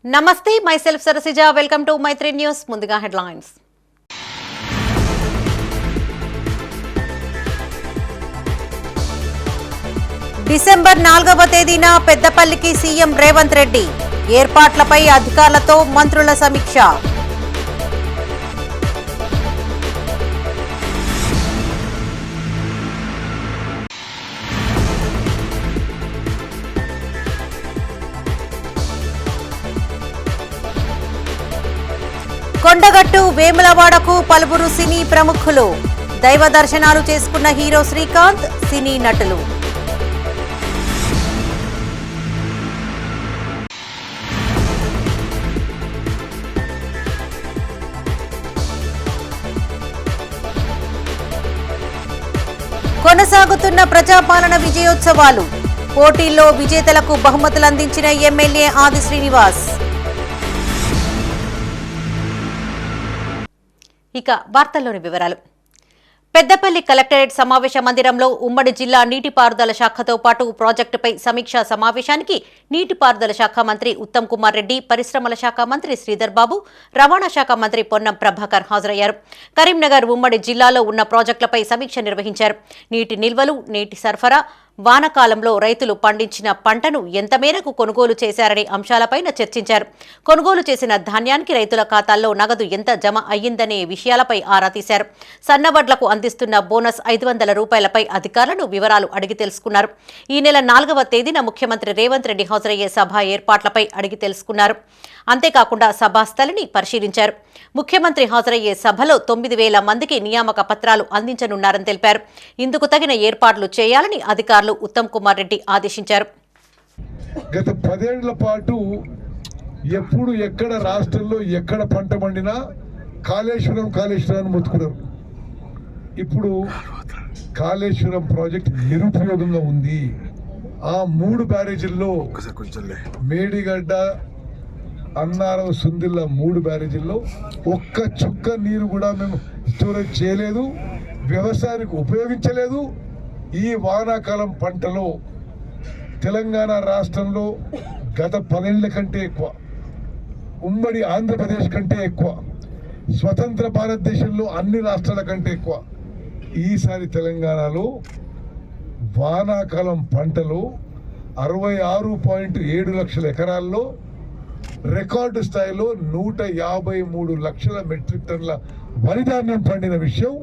నమస్తే myself Sarasija welcome to Maitri news ముందుగా headlines December 4వ తేదీన పెద్దపల్లికి సీఎం రేవంత్ రెడ్డి ఏర్పాట్లపై అధికారులతో మంత్రుల సమీక్ష కొండగట్టు వేములవాడకు పలువురు సినీ ప్రముఖులు దైవ దర్శనాలు చేసుకున్న హీరో శ్రీకాంత్ సినీ నటులు కొనసాగుతున్న ప్రజాపాలన విజయోత్సవాలు పోటీల్లో విజేతలకు బహుమతులు అందించిన ఎమ్మెల్యే ఆది శ్రీనివాస్ ఇక వార్తల్లోని వివరాలు పెద్దపల్లి కలెక్టరేట్ సమావేశ మందిరంలో ఉమ్మడి జిల్లా నీటిపారుదల శాఖతో పాటు ప్రాజెక్టుపై సమీక్షా సమావేశానికి నీటిపారుదల శాఖ మంత్రి ఉత్తమ్ కుమార్ రెడ్డి పరిశ్రమల శాఖ మంత్రి శ్రీధర్ బాబు రవాణా శాఖ మంత్రి పొన్నం ప్రభాకర్ హాజరయ్యారు. కరీంనగర్ ఉమ్మడి జిల్లాలో ఉన్న ప్రాజెక్టులపై సమీక్ష నిర్వహించారు. నీటి నిల్వలు, నీటి సరఫరా, వానాకాలంలో రైతులు పండించిన పంటను ఎంత మేరకు కొనుగోలు చేశారనే అంశాలపైన చర్చించారు. కొనుగోలు చేసిన ధాన్యానికి రైతుల ఖాతాల్లో నగదు ఎంత జమ అయ్యిందనే విషయాలపై ఆరా తీశారు. సన్నవడ్లకు అందిస్తున్న బోనస్ 500 రూపాయలపై అధికారులను వివరాలు అడిగి తెలుసుకున్నారు. ఈ నెల 4వ తేదీన ముఖ్యమంత్రి రేవంత్ రెడ్డి హాజరయ్యే సభ ఏర్పాట్లపై అడిగి తెలుసుకున్నారు. అంతేకాకుండా సభాస్థలిని పరిశీలించారు. ముఖ్యమంత్రి హాజరయ్యే సభలో 9,000 మందికి నియామక పత్రాలు అందించనున్నారని తెలిపారు. ఇందుకు తగిన ఏర్పాట్లు చేయాలని అధికారులు ఉత్తమ్ కుమార్ రెడ్డి ఆదేశించారు. గత 10 ఏళ్ల పాటు ఎప్పుడు ఎక్కడ రాష్ట్రంలో ఎక్కడ పంట పండినా కాళేశ్వరం మొత్తుకున్నారు. ఇప్పుడు కాళేశ్వరం ప్రాజెక్ట్ నిరుపయోగంగా ఉంది. ఆ 3 బ్యారేజీల్లో మేడిగడ్డ, అన్నారం, సుందిల్ల 3 బ్యారేజీల్లో ఒక్క చుక్క నీరు కూడా మేము స్టోరేజ్ చేయలేదు, వ్యవసాయానికి ఉపయోగించలేదు. ఈ వానాకాలం పంటలో తెలంగాణ రాష్ట్రంలో గత 10 ఏళ్ల కంటే ఎక్కువ, ఉమ్మడి ఆంధ్రప్రదేశ్ కంటే ఎక్కువ, స్వతంత్ర భారతదేశంలో అన్ని రాష్ట్రాల కంటే ఎక్కువ ఈసారి తెలంగాణలో వానాకాలం పంటలో 66.7 లక్షల ఎకరాల్లో రికార్డు స్థాయిలో 153 లక్షల మెట్రిక్ టన్నుల వరి ధాన్యం పండిన విషయం.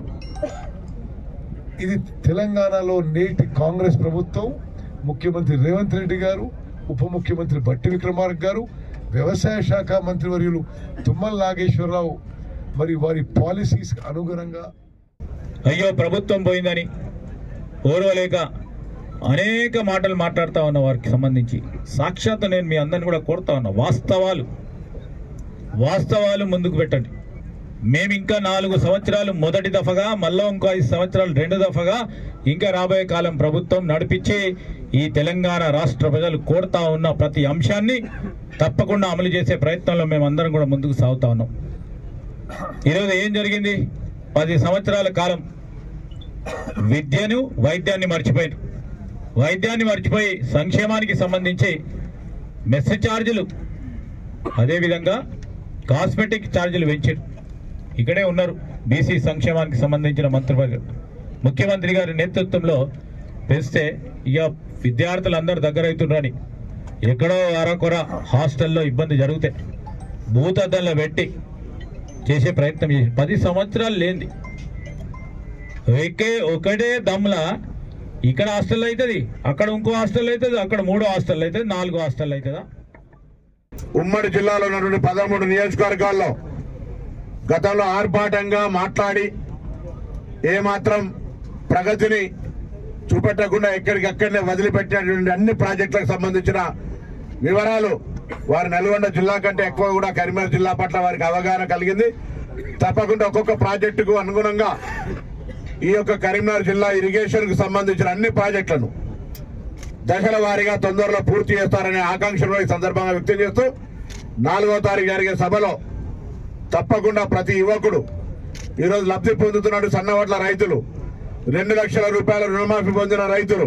ఇది తెలంగాణలో నేటి కాంగ్రెస్ ప్రభుత్వం, ముఖ్యమంత్రి రేవంత్ రెడ్డి గారు, ఉప ముఖ్యమంత్రి బట్టి విక్రమార్క గారు, వ్యవసాయ శాఖ మంత్రివర్యులు తుమ్మల నాగేశ్వరరావు మరి వారి పాలసీస్ అనుగుణంగా అయ్యో ప్రభుత్వం పోయిందని ఓర్వలేక అనేక మాటలు మాట్లాడుతూ ఉన్న వారికి సంబంధించి సాక్షాత్తు నేను మీ అందరిని కూడా కోరుతా ఉన్నా, వాస్తవాలు ముందుకు పెట్టండి. మేము ఇంకా 4 సంవత్సరాలు మొదటి దఫగా, మళ్ళీ ఇంకో 5 సంవత్సరాలు 2 దఫగా ఇంకా రాబోయే కాలం ప్రభుత్వం నడిపించి ఈ తెలంగాణ రాష్ట్ర ప్రజలు కోరుతా ఉన్న ప్రతి అంశాన్ని తప్పకుండా అమలు చేసే ప్రయత్నంలో మేమందరం కూడా ముందుకు సాగుతా ఉన్నాం. ఈరోజు ఏం జరిగింది? 10 సంవత్సరాల కాలం విద్యను, వైద్యాన్ని మర్చిపోయారు. వైద్యాన్ని మర్చిపోయి సంక్షేమానికి సంబంధించి మెస్ ఛార్జీలు, అదేవిధంగా కాస్మెటిక్ ఛార్జీలు పెంచారు. ఇక్కడే ఉన్నారు బీసీ సంక్షేమానికి సంబంధించిన మంత్రివర్గం. ముఖ్యమంత్రి గారి నేతృత్వంలో పెంచితే ఇక విద్యార్థులందరూ దగ్గర అవుతున్నారని ఎక్కడో అరకొర హాస్టల్లో ఇబ్బంది జరిగితే భూతద్దంలో పెట్టి చేసే ప్రయత్నం చేసి 10 సంవత్సరాలు లేనిది ఒకటే దమ్లా ఇక్కడ హాస్టల్ అవుతుంది, అక్కడ ఇంకో హాస్టల్ అవుతుంది, అక్కడ 3 హాస్టల్ అవుతుంది, 4 హాస్టల్ అవుతుందా? ఉమ్మడి జిల్లాలో ఉన్నటువంటి 13 నియోజకవర్గాల్లో గతంలో ఆర్భాటంగా మాట్లాడి ఏమాత్రం ప్రగతిని చూపెట్టకుండా ఎక్కడికక్కడనే వదిలిపెట్టినటువంటి అన్ని ప్రాజెక్టులకు సంబంధించిన వివరాలు వారి నల్గొండ జిల్లా కంటే ఎక్కువ కూడా కరీంనగర్ జిల్లా పట్ల వారికి అవగాహన కలిగింది. తప్పకుండా ఒక్కొక్క ప్రాజెక్టుకు అనుగుణంగా ఈ యొక్క కరీంనగర్ జిల్లా ఇరిగేషన్ కు సంబంధించిన అన్ని ప్రాజెక్టులను దశల వారీగా తొందరలో పూర్తి చేస్తారనే ఆకాంక్షను ఈ సందర్భంగా వ్యక్తం చేస్తూ 4వ తారీఖు జరిగే సభలో తప్పకుండా ప్రతి యువకుడు ఈరోజు లబ్ధి పొందుతున్న సన్నవడ్ల రైతులు, 2 లక్షల రూపాయల రుణమాఫీ పొందిన రైతులు,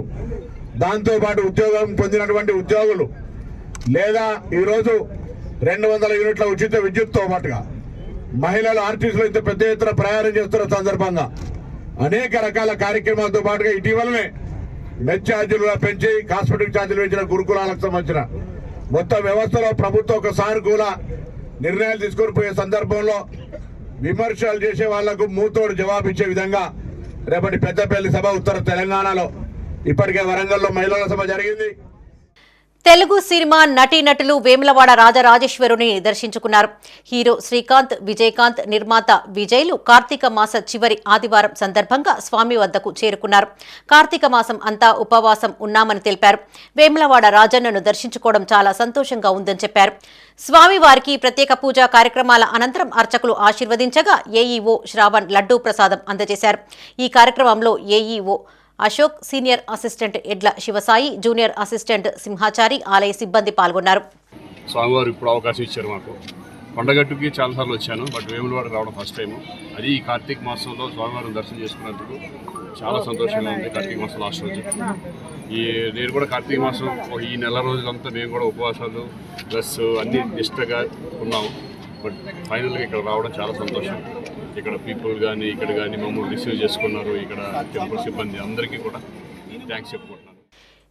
దాంతోపాటు ఉద్యోగం పొందినటువంటి ఉద్యోగులు, లేదా ఈరోజు 200 యూనిట్ల ఉచిత విద్యుత్తో పాటుగా మహిళలు ఆర్టీసీలో ఇంత పెద్ద ఎత్తున ప్రయాణం చేస్తున్న సందర్భంగా అనేక రకాల కార్యక్రమాలతో పాటుగా ఇటీవలనే మెస్ ఛార్జీలు పెంచి కాస్మెటిక్ ఛార్జీలు పెంచిన గురుకులాలకు సంబంధించిన మొత్తం వ్యవస్థలో ప్రభుత్వం ఒక సానుకూల నిర్ణయాలు తీసుకొని పోయే సందర్భంలో విమర్శలు చేసే వాళ్లకు మూతోడు జవాబిచ్చే విధంగా రేపటి పెద్దపల్లి సభ ఉత్తర తెలంగాణలో ఇప్పటికే వరంగల్లో మహిళల సభ జరిగింది. తెలుగు సినిమా నటీనటులు వేములవాడ రాజరాజేశ్వరుని దర్శించుకున్నారు. హీరో శ్రీకాంత్, విజయకాంత్, నిర్మాత విజయ్లు కార్తీక మాస చివరి ఆదివారం సందర్భంగా స్వామి వద్దకు చేరుకున్నారు. కార్తీక మాసం అంతా ఉపవాసం ఉన్నామని తెలిపారు. వేములవాడ రాజన్నను దర్శించుకోవడం చాలా సంతోషంగా ఉందని చెప్పారు. స్వామివారికి ప్రత్యేక పూజా కార్యక్రమాల అనంతరం అర్చకులు ఆశీర్వదించగా ఏఈఓ శ్రావణ్ లడ్డూ ప్రసాదం అందజేశారు. ఈ కార్యక్రమంలో ఏఈఓ అశోక్, సీనియర్ అసిస్టెంట్ ఎడ్ల శివసాయి, జూనియర్ అసిస్టెంట్ సింహాచారి, ఆలయ సిబ్బంది పాల్గొన్నారు. స్వామివారు ఇప్పుడు అవకాశం ఇచ్చారు మాకు. కొండగట్టుకి చాలాసార్లు వచ్చాను, బట్ వేములవాడ రావడం ఫస్ట్ టైము. అది ఈ కార్తీక మాసంలో స్వామివారిని దర్శనం చేసుకున్నందుకు చాలా సంతోషంగా ఉంది. కార్తీక మాసం లాస్ట్ రోజు నేను కూడా కార్తీక మాసం ఈ నెల రోజులంతా మేము కూడా ఉపవాసాలు ప్లస్ అన్ని నిష్టగా ఉన్నాము. బట్ ఫైనల్గా ఇక్కడ రావడం చాలా సంతోషం. ఇక్కడ పీపుల్ కానీ ఇక్కడ కానీ మమ్మల్ని రిసీవ్ చేసుకున్నారు. ఇక్కడ టెంపుల్ సిబ్బంది అందరికీ కూడా థ్యాంక్స్ చెప్పుకుంటున్నాను.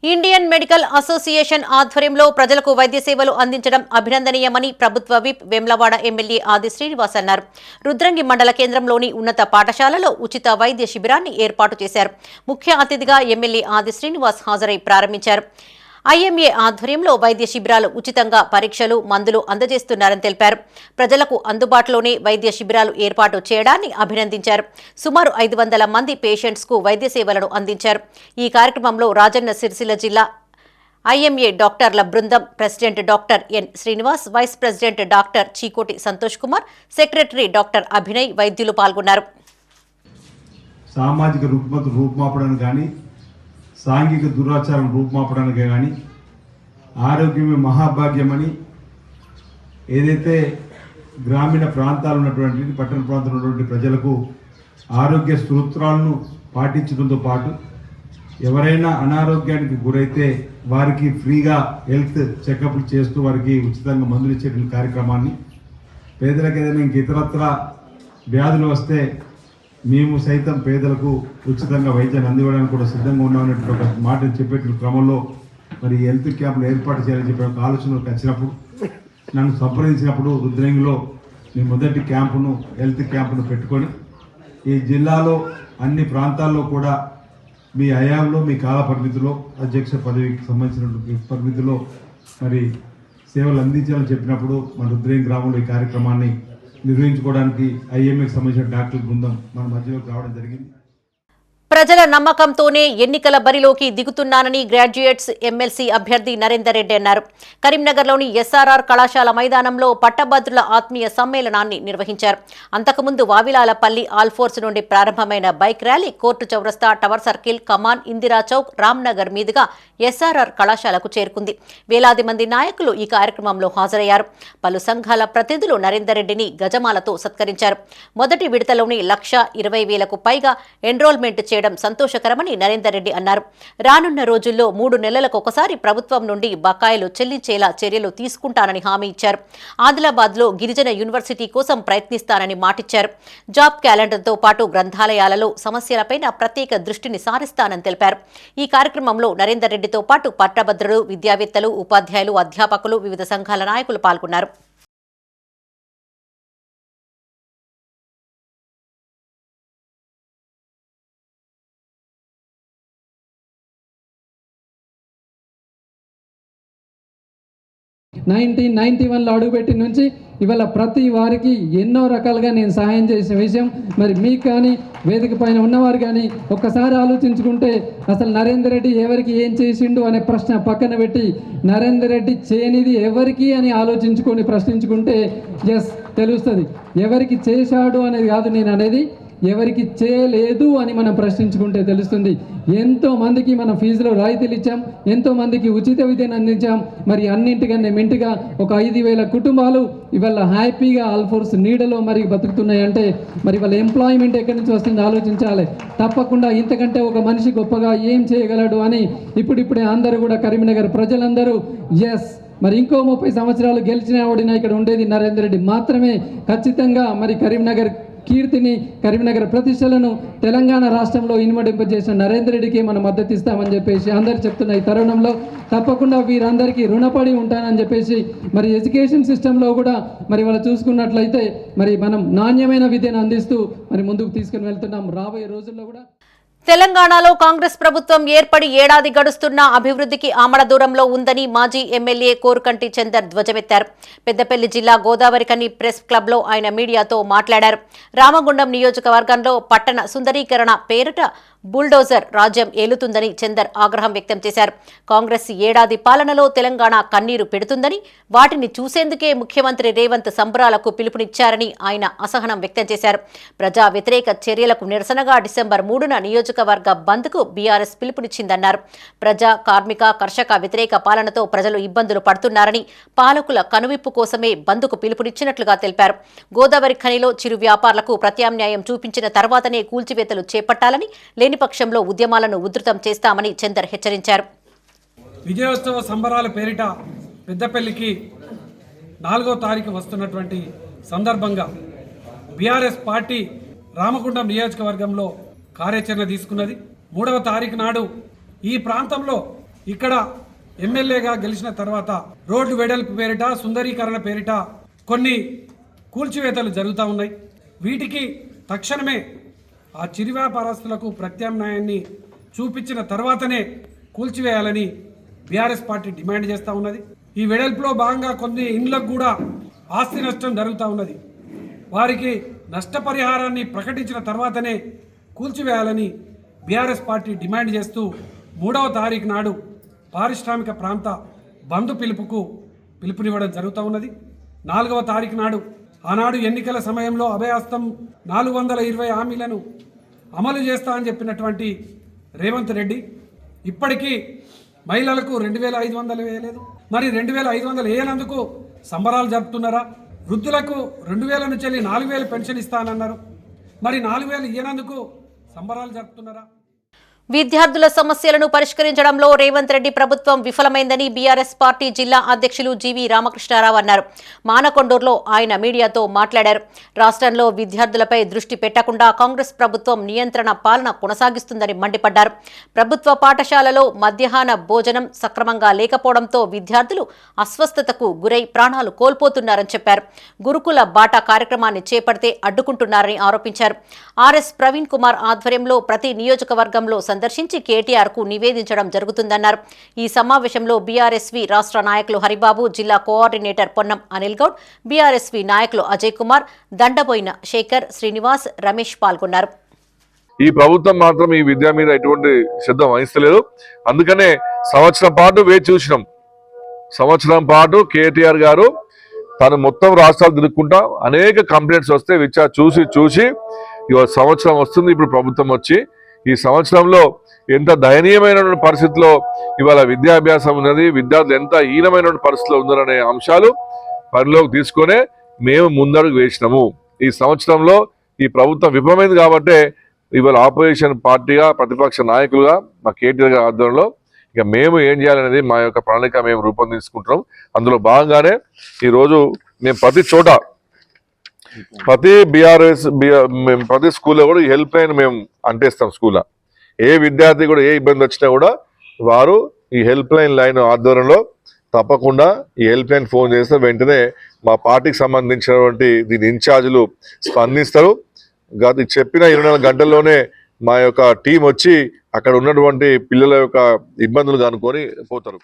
ఇండియన్ మెడికల్ అసోసియేషన్ ఆధ్వర్యంలో ప్రజలకు వైద్య సేవలు అందించడం అభినందనీయమని ప్రభుత్వ విప్ వేములవాడ ఎమ్మెల్యే ఆది శ్రీనివాస్ అన్నారు. రుద్రంగి మండల కేంద్రంలోని ఉన్నత పాఠశాలలో ఉచిత వైద్య శిబిరాన్ని ఏర్పాటు చేశారు. ముఖ్య అతిథిగా ఎమ్మెల్యే ఆది శ్రీనివాస్ హాజరై ప్రారంభించారు. ఐఎంఏ ఆధ్వర్యంలో వైద్య శిబిరాలు ఉచితంగా పరీక్షలు, మందులు అందజేస్తున్నారని తెలిపారు. ప్రజలకు అందుబాటులోనే వైద్య శిబిరాలు ఏర్పాటు చేయడాన్ని అభినందించారు. సుమారు 500 మంది పేషెంట్స్ కు వైద్య సేవలను అందించారు. ఈ కార్యక్రమంలో రాజన్న సిరిసిల్ల జిల్లా ఐఎంఏ డాక్టర్ల బృందం president doctor N Srinivas, vice president doctor Chikoti Santosh Kumar, secretary doctor Abhinay, వైద్యులు పాల్గొన్నారు. సామాజిక రూపుమాపడానికి కానీ, సాంఘిక దురాచారం రూపుమాపడానికి కానీ, ఆరోగ్యమే మహాభాగ్యమని ఏదైతే గ్రామీణ ప్రాంతాలు ఉన్నటువంటి పట్టణ ప్రాంతాలు ఉన్నటువంటి ప్రజలకు ఆరోగ్య సూత్రాలను పాటించడంతో పాటు ఎవరైనా అనారోగ్యానికి గురైతే వారికి ఫ్రీగా హెల్త్ చెకప్లు చేస్తూ వారికి ఉచితంగా మందులు ఇచ్చే కార్యక్రమాన్ని, పేదలకు ఏదైనా ఇంక ఇతరత్ర వ్యాధులు వస్తే మేము సైతం పేదలకు ఉచితంగా వైద్యాన్ని అందివ్వడానికి కూడా సిద్ధంగా ఉన్నామనేటువంటి ఒక మాటను చెప్పేటువంటి క్రమంలో మరి హెల్త్ క్యాంపులు ఏర్పాటు చేయాలని చెప్పే ఒక ఆలోచనకు వచ్చినప్పుడు నన్ను సంప్రదించినప్పుడు రుద్రంగిలో మీ మొదటి క్యాంపును హెల్త్ క్యాంపును పెట్టుకొని ఈ జిల్లాలో అన్ని ప్రాంతాల్లో కూడా మీ హయాంలో మీ కాల పరిమితిలో అధ్యక్ష పదవికి సంబంధించిన పరిమితిలో మరి సేవలు అందించాలని చెప్పినప్పుడు మన రుద్రంగి గ్రామంలో ఈ కార్యక్రమాన్ని నిర్వహించుకోవడానికి ఐఎంఏకి సంబంధించిన డాక్టర్ బృందం మన మధ్యలోకి రావడం జరిగింది. ప్రజల నమ్మకంతోనే ఎన్నికల బరిలోకి దిగుతున్నానని గ్రాడ్యుయేట్స్ ఎమ్మెల్సీ అభ్యర్థి నరేందర్ రెడ్డి అన్నారు. కరీంనగర్లోని ఎస్ఆర్ఆర్ కళాశాల మైదానంలో పట్టభద్రుల ఆత్మీయ సమ్మేళనాన్ని నిర్వహించారు. అంతకుముందు వావిలాలపల్లి ఆల్ఫోర్స్ నుండి ప్రారంభమైన బైక్ ర్యాలీ కోర్టు చౌరస్తా, టవర్ సర్కిల్, కమాన్, ఇందిరా చౌక్, రామ్నగర్ మీదుగా ఎస్ఆర్ఆర్ కళాశాలకు చేరుకుంది. వేలాది మంది నాయకులు ఈ కార్యక్రమంలో హాజరయ్యారు. పలు సంఘాల ప్రతినిధులు నరేందర్ రెడ్డిని గజమాలతో సత్కరించారు. మొదటి విడతలోని 1,20,000కు పైగా ఎన్రోల్మెంట్ చేయడం సంతోషకరమని నరేందర్ రెడ్డి అన్నారు. రానున్న రోజుల్లో 3 నెలలకు ఒకసారి ప్రభుత్వం నుండి బకాయిలు చెల్లించేలా చర్యలు తీసుకుంటానని హామీ ఇచ్చారు. ఆదిలాబాద్లో గిరిజన యూనివర్సిటీ కోసం ప్రయత్నిస్తానని మాటిచ్చారు. జాబ్ క్యాలెండర్తో పాటు గ్రంథాలయాలలో సమస్యలపైన ప్రత్యేక దృష్టిని సారిస్తానని తెలిపారు. ఈ కార్యక్రమంలో నరేందర్ రెడ్డితో పాటు పట్టభద్రులు, విద్యావేత్తలు, ఉపాధ్యాయులు, అధ్యాపకులు, వివిధ సంఘాల నాయకులు పాల్గొన్నారు. లో అడుగుపెట్టి నుంచి ఇవాళ ప్రతి వారికి ఎన్నో రకాలుగా నేను సహాయం చేసిన విషయం మరి మీకు కానీ వేదిక పైన ఉన్నవారు కానీ ఒక్కసారి ఆలోచించుకుంటే అసలు నరేందర్ రెడ్డి ఎవరికి ఏం చేసిండు అనే ప్రశ్న పక్కన పెట్టి నరేందర్ రెడ్డి చేయనిది ఎవరికి అని ఆలోచించుకొని ప్రశ్నించుకుంటే ఎస్ తెలుస్తుంది. ఎవరికి చేశాడు అనేది కాదు నేను అనేది, ఎవరికి చేయలేదు అని మనం ప్రశ్నించుకుంటే తెలుస్తుంది. ఎంతో మందికి మనం ఫీజులో రాయితీలు ఇచ్చాం, ఎంతో మందికి ఉచిత విద్యను అందించాం. మరి అన్నింటికన్నా మెంటుగా ఒక 5,000 కుటుంబాలు ఇవాళ హ్యాపీగా ఆల్ఫోర్స్ నీడలో మరి బతుకుతున్నాయంటే మరి వాళ్ళ ఎంప్లాయ్మెంట్ ఎక్కడి నుంచి వస్తుందో ఆలోచించాలి. తప్పకుండా ఇంతకంటే ఒక మనిషి గొప్పగా ఏం చేయగలడు అని ఇప్పుడిప్పుడే అందరూ కూడా కరీంనగర్ ప్రజలందరూ ఎస్ మరి ఇంకో 30 సంవత్సరాలు గెలిచినా ఓడినా ఇక్కడ ఉండేది నరేందర్ రెడ్డి మాత్రమే. ఖచ్చితంగా మరి కరీంనగర్ కీర్తిని, కరీంనగర్ ప్రతిష్టలను తెలంగాణ రాష్ట్రంలో ఇనుమడింపజేసిన నరేందర్ రెడ్డికి మనం మద్దతు ఇస్తామని చెప్పేసి అందరు చెప్తున్న ఈ తరుణంలో తప్పకుండా వీరందరికీ రుణపడి ఉంటానని చెప్పేసి మరి ఎడ్యుకేషన్ సిస్టంలో కూడా మరి వాళ్ళు చూసుకున్నట్లయితే మరి మనం నాణ్యమైన విద్యను అందిస్తూ మరి ముందుకు తీసుకుని వెళ్తున్నాం. రాబోయే రోజుల్లో కూడా తెలంగాణలో కాంగ్రెస్ ప్రభుత్వం ఏర్పడి ఏడాది గడుస్తున్నా అభివృద్ధికి ఆమడ దూరంలో ఉందని మాజీ ఎమ్మెల్యే కోరుకంటి చందర్ ధ్వజమెత్తారు. పెద్దపల్లి జిల్లా గోదావరికని ప్రెస్ క్లబ్లో ఆయన మీడియాతో మాట్లాడారు. రామగుండం నియోజకవర్గంలో పట్టణ సుందరీకరణ పేరిట బుల్డోజర్ రాజ్యం ఏలుతుందని చందర్ ఆగ్రహం వ్యక్తం చేశారు. కాంగ్రెస్ ఏడాది పాలనలో తెలంగాణ కన్నీరు పెడుతుందని, వాటిని చూసేందుకే ముఖ్యమంత్రి రేవంత్ సంబరాలకు పిలుపునిచ్చారని ఆయన అసహనం వ్యక్తం చేశారు. ప్రజా వ్యతిరేక చర్యలకు నిరసనగా డిసెంబర్ 3న నియోజకవర్గ బంద్కు బీఆర్ఎస్ పిలుపునిచ్చిందన్నారు. ప్రజా, కార్మిక, కర్షక వ్యతిరేక పాలనతో ప్రజలు ఇబ్బందులు పడుతున్నారని, పాలకుల కనువిప్పు కోసమే బంద్కు పిలుపునిచ్చినట్లుగా తెలిపారు. గోదావరి ఖనిలో చిరు వ్యాపారులకు ప్రత్యామ్నాయం చూపించిన తర్వాతనే కూల్చివేతలు చేపట్టాలని, లేని పక్షంలో ఉద్యమాలను ఉధృతం చేస్తామని చందర్ హెచ్చరించారు. విజయోత్సవ సంబరాల పేరిట పెద్దపల్లికి 4వ తారీఖు వస్తున్నటువంటి సందర్భంగా బీఆర్ఎస్ పార్టీ రామగుండం నియోజకవర్గంలో కార్యాచరణ తీసుకున్నది. 3వ తారీఖు నాడు ఈ ప్రాంతంలో ఇక్కడ ఎమ్మెల్యేగా గెలిచిన తర్వాత రోడ్లు వెడల్పు పేరిట, సుందరీకరణ పేరిట కొన్ని కూల్చివేతలు జరుగుతూ ఉన్నాయి. వీటికి తక్షణమే ఆ చిరు వ్యాపారస్తులకు ప్రత్యామ్నాయాన్ని చూపించిన తర్వాతనే కూల్చివేయాలని బీఆర్ఎస్ పార్టీ డిమాండ్ చేస్తూ ఉన్నది. ఈ వెడల్పులో భాగంగా కొన్ని ఇండ్లకు కూడా ఆస్తి నష్టం జరుగుతూ ఉన్నది. వారికి నష్టపరిహారాన్ని ప్రకటించిన తర్వాతనే కూల్చివేయాలని బీఆర్ఎస్ పార్టీ డిమాండ్ చేస్తూ 3వ తారీఖు నాడు పారిశ్రామిక ప్రాంత బంద్ పిలుపునివ్వడం జరుగుతూ ఉన్నది. 4వ తారీఖు నాడు ఆనాడు ఎన్నికల సమయంలో అభయహస్తం 420 హామీలను అమలు చేస్తా అని చెప్పినటువంటి రేవంత్ రెడ్డి ఇప్పటికీ మహిళలకు 2500 వేయలేదు. మరి 2500 వేయనందుకు సంబరాలు జరుపుతున్నారా? వృద్ధులకు 2000 నుంచి 4000 పెన్షన్ ఇస్తానన్నారు. మరి 4000 ఇయ్యనందుకు సంబరాలు జరుపుతున్నారా? విద్యార్థుల సమస్యలను పరిష్కరించడంలో రేవంత్ రెడ్డి ప్రభుత్వం విఫలమైందని బీఆర్ఎస్ పార్టీ జిల్లా అధ్యక్షులు జీవీ రామకృష్ణారావు అన్నారు. మానకొండూరులో ఆయన మీడియాతో మాట్లాడారు. రాష్ట్రంలో విద్యార్థులపై దృష్టి పెట్టకుండా కాంగ్రెస్ ప్రభుత్వం నియంత్రణ పాలన కొనసాగిస్తుందని మండిపడ్డారు. ప్రభుత్వ పాఠశాలలో మధ్యాహ్న భోజనం సక్రమంగా లేకపోవడంతో విద్యార్థులు అస్వస్థతకు గురై ప్రాణాలు కోల్పోతున్నారని చెప్పారు. గురుకుల బాట కార్యక్రమాన్ని చేపడితే అడ్డుకుంటున్నారని ఆరోపించారు. ఆర్ఎస్ ప్రవీణ్ కుమార్ ఆధ్వర్యంలో ప్రతి నియోజకవర్గంలో సందర్శించి కేటీఆర్కు నివేదించడం జరుగుతుందన్నారు. ఈ సమావేశంలో బీఆర్ఎస్వి రాష్ట్ర నాయకులు హరిబాబు, జిల్లా కోఆర్డినేటర్ పొన్నం అనిల్ గౌడ్, బీఆర్ఎస్వి నాయకులు అజయ్ కుమార్, దండబోయిన శేఖర్, శ్రీనివాస్, రమేష్ పాల్గొన్నారు. ఈ ప్రభుత్వం మాత్రం ఈ విద్య మీద ఎటువంటి శ్రద్ధ వహిస్తలేదు. అందుకనే సంవత్సరం పాటు వేచి చూసినాం. సంవత్సరం పాటు కేటీఆర్ గారు తను మొత్తం రాష్ట్రాలు తిరుగుకుంటా అనేక కంప్లైంట్స్ వస్తే చూసి ఇవాళ సంవత్సరం వస్తుంది. ఇప్పుడు ప్రభుత్వం వచ్చి ఈ సంవత్సరంలో ఎంత దయనీయమైన పరిస్థితిలో ఇవాళ విద్యాభ్యాసం ఉన్నది, విద్యార్థులు ఎంత హీనమైన పరిస్థితిలో ఉన్నారనే అంశాలు పరిలోకి తీసుకొనే మేము ముందడుగు వేసినాము. ఈ సంవత్సరంలో ఈ ప్రభుత్వం విఫలమైంది కాబట్టే ఇవాళ ఆపోజిషన్ పార్టీగా, ప్రతిపక్ష నాయకులుగా మా కేటీఆర్ గారి ఆధ్వర్యంలో ఇక మేము ఏం చేయాలనేది మా యొక్క ప్రణాళిక మేము రూపొందించుకుంటున్నాం. అందులో భాగంగానే ఈరోజు మేము ప్రతి చోట, ప్రతి ప్రతి స్కూల్లో కూడా ఈ హెల్ప్ లైన్ మేము అంటేస్తాం. స్కూల్లో ఏ విద్యార్థి కూడా ఏ ఇబ్బంది వచ్చినా కూడా వారు ఈ హెల్ప్ లైన్ ఆధ్వర్యంలో తప్పకుండా ఈ హెల్ప్ లైన్ ఫోన్ చేస్తే వెంటనే మా పార్టీకి సంబంధించినటువంటి దీని ఇన్ఛార్జీలు స్పందిస్తారు. చెప్పిన 24 గంటల్లోనే మా యొక్క టీం వచ్చి అక్కడ ఉన్నటువంటి పిల్లల యొక్క ఇబ్బందులు కనుక్కొని పోతారు.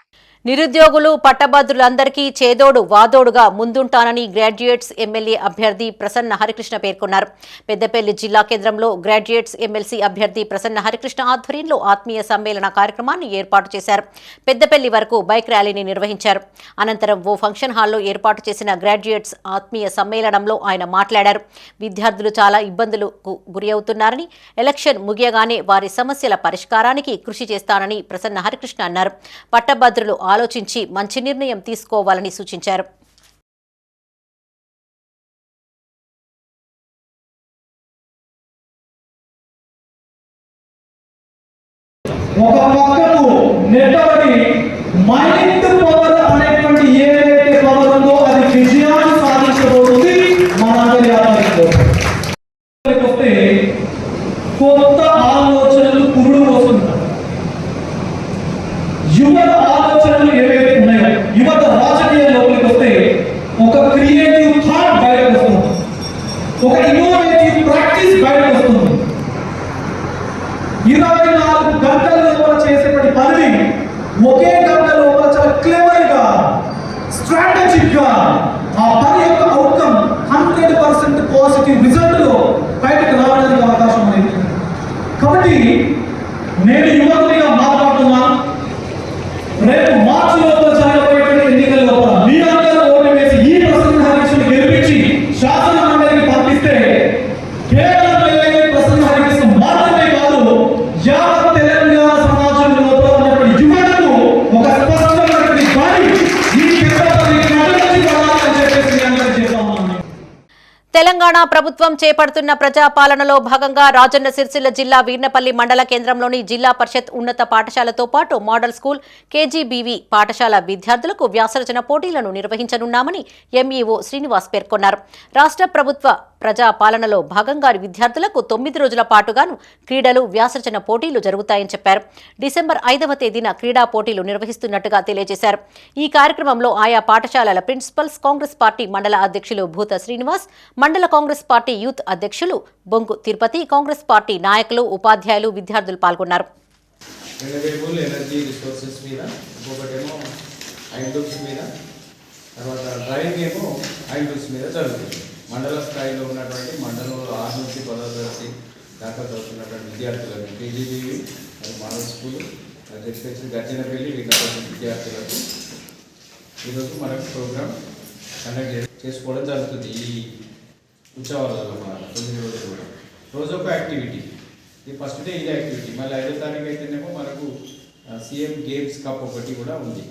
నిరుద్యోగులు, పట్టభద్రులందరికీ చేదోడు వాదోడుగా ముందుంటానని గ్రాడ్యుయేట్స్ ఎమ్మెల్యే అభ్యర్థి ప్రసన్న హరికృష్ణ పేర్కొన్నారు. పెద్దపల్లి జిల్లా కేంద్రంలో గ్రాడ్యుయేట్స్ ఎమ్మెల్సీ అభ్యర్థి ప్రసన్న హరికృష్ణ ఆధ్వర్యంలో ఆత్మీయ సమ్మేళన కార్యక్రమాన్ని ఏర్పాటు చేశారు. పెద్దపల్లి వరకు బైక్ ర్యాలీని నిర్వహించారు. అనంతరం ఓ ఫంక్షన్ హాల్లో ఏర్పాటు చేసిన గ్రాడ్యుయేట్స్ ఆత్మీయ సమ్మేళనంలో ఆయన మాట్లాడారు. విద్యార్థులు చాలా ఇబ్బందులకు గురి అవుతున్నారని, ఎలక్షన్ ముగియగానే వారి సమస్యల పరిష్కారానికి కృషి చేస్తానని ప్రసన్న హరికృష్ణ అన్నారు. పట్టభద్రులు ఆలోచించి మంచి నిర్ణయం తీసుకోవాలని సూచించారు. ఒక పక్కకు నెట్టబడి మైండ్ పవర్ అనేటువంటి గా ఆ పని యొక్క అవుట్కమ్ 100% పాజిటివ్ రిజల్ట్ లో బయటకు రావడానికి అవకాశం ఉంది. కాబట్టి నేను యువకుడిగా మాట్లాడుతున్నాను. రేపు మార్చి లోపల జరగబోయేటువంటి ఎన్నికల లోపల మీరందరూ ఓటు వేసి ఈ ప్రసన్న హరికృష్ణ గెలిపించి శాసన మండలికి పంపిస్తే కేవలం ప్రసన్న హరికృష్ణ మాత్రమే కాదు, యావత్ తెలంగాణ సమాజం లోపల ఉన్నటువంటి యువతకు ఒక స్పష్టమైనటువంటి పని ఈ పెద్దపల్లి నడుచి పడాలని చెప్పేసి మీ అందరూ చెప్తా ఉన్నాను. తెలంగాణ ప్రభుత్వం చేపడుతున్న ప్రజాపాలనలో భాగంగా రాజన్న సిరిసిల్ల జిల్లా వీర్నపల్లి మండల కేంద్రంలోని జిల్లా పరిషత్ ఉన్నత పాఠశాలతో పాటు మోడల్ స్కూల్ కేజీబీవీ పాఠశాల విద్యార్థులకు వ్యాసరచన పోటీలను నిర్వహించనున్నామని ఎంఈఓ శ్రీనివాస్ పేర్కొన్నారు. రాష్ట్ర ప్రభుత్వ ప్రజాపాలనలో భాగంగా విద్యార్థులకు 9 రోజుల పాటుగాను క్రీడలు, వ్యాసరచన పోటీలు జరుగుతాయని చెప్పారు. డిసెంబర్ 5వ తేదీన క్రీడా పోటీలు నిర్వహిస్తున్నట్టుగా తెలియజేశారు. ఈ కార్యక్రమంలో ఆయా పాఠశాలల ప్రిన్సిపల్స్, కాంగ్రెస్ పార్టీ మండల అధ్యక్షులు భూత శ్రీనివాస్, మండల కాంగ్రెస్ పార్టీ యూత్ అధ్యక్షులు బొంగు తిరుపతి, కాంగ్రెస్ పార్టీ నాయకులు, ఉపాధ్యాయులు, విద్యార్థులు పాల్గొన్నారు. రెన్యూవబుల్ ఎనర్జీ రిసోర్సెస్ మీద, ఇంకొకటేమో ఐడూప్స్ మీద, తర్వాత డ్రైవింగ్ ఏమో ఐడూప్స్ మీద జరుగుతుంది. మండల స్థాయిలో ఉన్నటువంటి మండలంలో 6 నుంచి 10వ తరగతి దాకా చదువుతున్నటువంటి విద్యార్థులకు కేజీబీవీ అది మోడల్ స్కూల్ ఎస్పెషల్ గచ్చినపల్లి వీళ్ళ విద్యార్థులకు ఈరోజు మనకు ప్రోగ్రామ్ కండక్ట్ చేసుకోవడం జరుగుతుంది. ఈ ఉత్సవాలలో మన 9 రోజులు కూడా రోజొక యాక్టివిటీ. ఇది ఫస్ట్ డే ఇది యాక్టివిటీ. మళ్ళీ 5వ తారీఖు అయితేనేమో మనకు సీఎం గేమ్స్ కప్ ఒకటి కూడా ఉంది.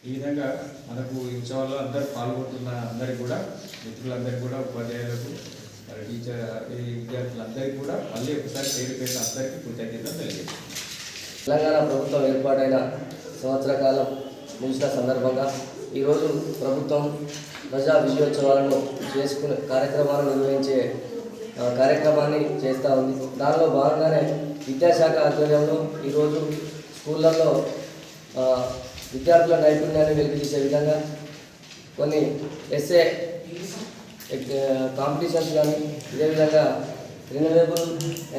ఈ విధంగా మనకు ఈ ఉత్సవాల్లో అందరూ పాల్గొంటున్న అందరికీ కూడా, మిత్రులందరికీ కూడా, ఉపాధ్యాయులకు, టీచర్ విద్యార్థులందరికీ కూడా మళ్ళీ ఒకసారి పేరు అందరికీ కృతజ్ఞతలు తెలియజేస్తాం. తెలంగాణ ప్రభుత్వం ఏర్పాటైన సంవత్సర కాలం ముగిసిన సందర్భంగా ఈరోజు ప్రభుత్వం ప్రజా విజయోత్సవాలను చేసుకునే కార్యక్రమాలను నిర్వహించే కార్యక్రమాన్ని చేస్తూ ఉంది. దానిలో భాగంగానే విద్యాశాఖ ఆధ్వర్యంలో ఈరోజు స్కూళ్ళల్లో విద్యార్థుల నైపుణ్యాన్ని వెలికితీసే విధంగా కొన్ని ఎస్ఏ కాంపిటీషన్స్ కానీ, ఇదే విధంగా రెన్యూవబుల్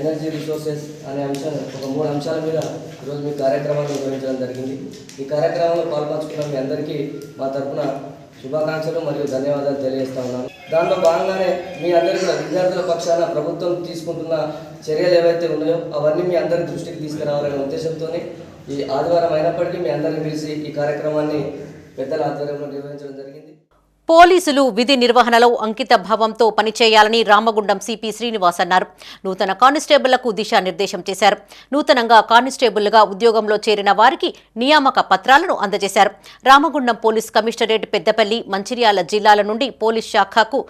ఎనర్జీ రిసోర్సెస్ అనే అంశాలు ఒక 3 అంశాల మీద ఈరోజు మీ కార్యక్రమాన్ని నిర్వహించడం జరిగింది. ఈ కార్యక్రమంలో పాల్పంచుకున్న మీ అందరికీ మా తరఫున శుభాకాంక్షలు మరియు ధన్యవాదాలు తెలియజేస్తా ఉన్నాను. దాంట్లో భాగంగానే మీ అందరికీ కూడా విద్యార్థుల పక్షాన ప్రభుత్వం తీసుకుంటున్న చర్యలు ఏవైతే ఉన్నాయో అవన్నీ మీ అందరి దృష్టికి తీసుకురావాలనే ఉద్దేశంతో ఈ ఆదివారం అయినప్పటికీ మీ అందరిని పిలిచి ఈ కార్యక్రమాన్ని పెద్దల ఆధ్వర్యంలో నిర్వహించడం జరిగింది. పోలీసులు విధి నిర్వహణలో అంకిత భావంతో పనిచేయాలని రామగుండం సిపి శ్రీనివాస్ అన్నారు. నూతన కానిస్టేబుళ్లకు దిశానిర్దేశం చేశారు. నూతనంగా కానిస్టేబుల్గా ఉద్యోగంలో చేరిన వారికి నియామక పత్రాలను అందజేశారు. రామగుండం పోలీస్ కమిషనరేట్, పెద్దపల్లి, మంచిర్యాల జిల్లాల నుండి పోలీస్ శాఖకు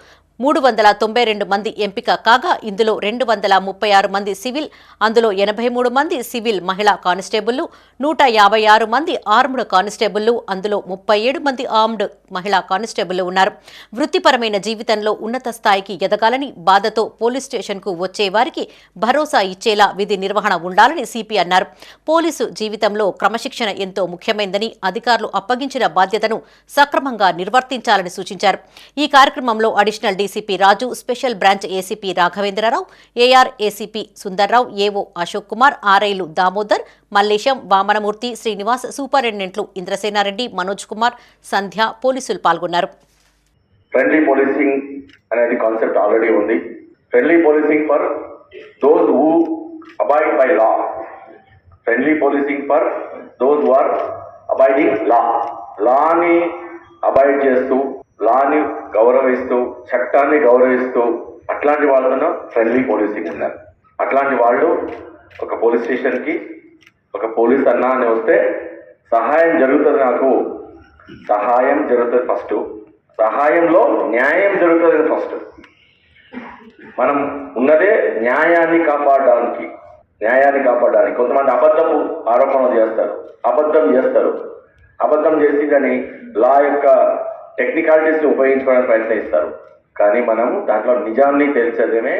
392 మంది ఎంపిక కాగా ఇందులో 236 మంది సివిల్, అందులో 83 మంది సివిల్ మహిళా కానిస్టేబుళ్లు, 156 మంది ఆర్మ్డ్ కానిస్టేబుళ్లు, అందులో 37 మంది ఆర్మ్డ్ మహిళా కానిస్టేబుళ్లు ఉన్నారు. వృత్తిపరమైన జీవితంలో ఉన్నత స్థాయికి ఎదగాలని, బాధతో పోలీస్ స్టేషన్కు వచ్చే వారికి భరోసా ఇచ్చేలా విధి నిర్వహణ ఉండాలని సిపి అన్నారు. పోలీసు జీవితంలో క్రమశిక్షణ ఎంతో ముఖ్యమైందని, అధికారులు అప్పగించిన బాధ్యతను సక్రమంగా నిర్వర్తించాలని సూచించారు. ఈ కార్యక్రమంలో additional DCP Raju, special branch ACP Raghavendra Rao, AR ACP Sundar Rao, AO Ashok Kumar, ఆర్ఐలు దామోదర్, మల్లేశం, వామనమూర్తి, శ్రీనివాస్, సూపరింటెండెంట్లు ఇంద్రసేనారెడ్డి, మనోజ్ కుమార్, సంధ్య, పోలీసులు పాల్గొన్నారు. ఫ్రెండ్లీ పోలీసింగ్ అనేది కాన్సెప్ట్ ఆల్రెడీ ఉంది. Friendly policing for those who abide by law. Friendly policing for those who are abiding law. లాని అబైడ్ చేస్తూ, లాని గౌరవిస్తూ, చట్టాన్ని గౌరవిస్తూ అట్లాంటి వాళ్ళను ఫ్రెండ్లీ పోలీసింగ్ ఉన్నారు. అట్లాంటి వాళ్ళు ఒక పోలీస్ స్టేషన్కి ఒక పోలీస్ అన్నా అని వస్తే సహాయం జరుగుతుంది. నాకు సహాయం జరుగుతుంది ఫస్ట్, సహాయంలో న్యాయం జరుగుతుంది ఫస్ట్. మనం ఉన్నదే న్యాయాన్ని కాపాడడానికి. కొంతమంది అబద్ధపు ఆరోపణలు చేస్తారు, అబద్ధం చేసి కానీ లా యొక్క టెక్నికాలిటీస్ ఉపయోగించుకోవడానికి ప్రయత్నిస్తారు. కానీ మనము దాంట్లో నిజాన్ని తెలిసేదేమే.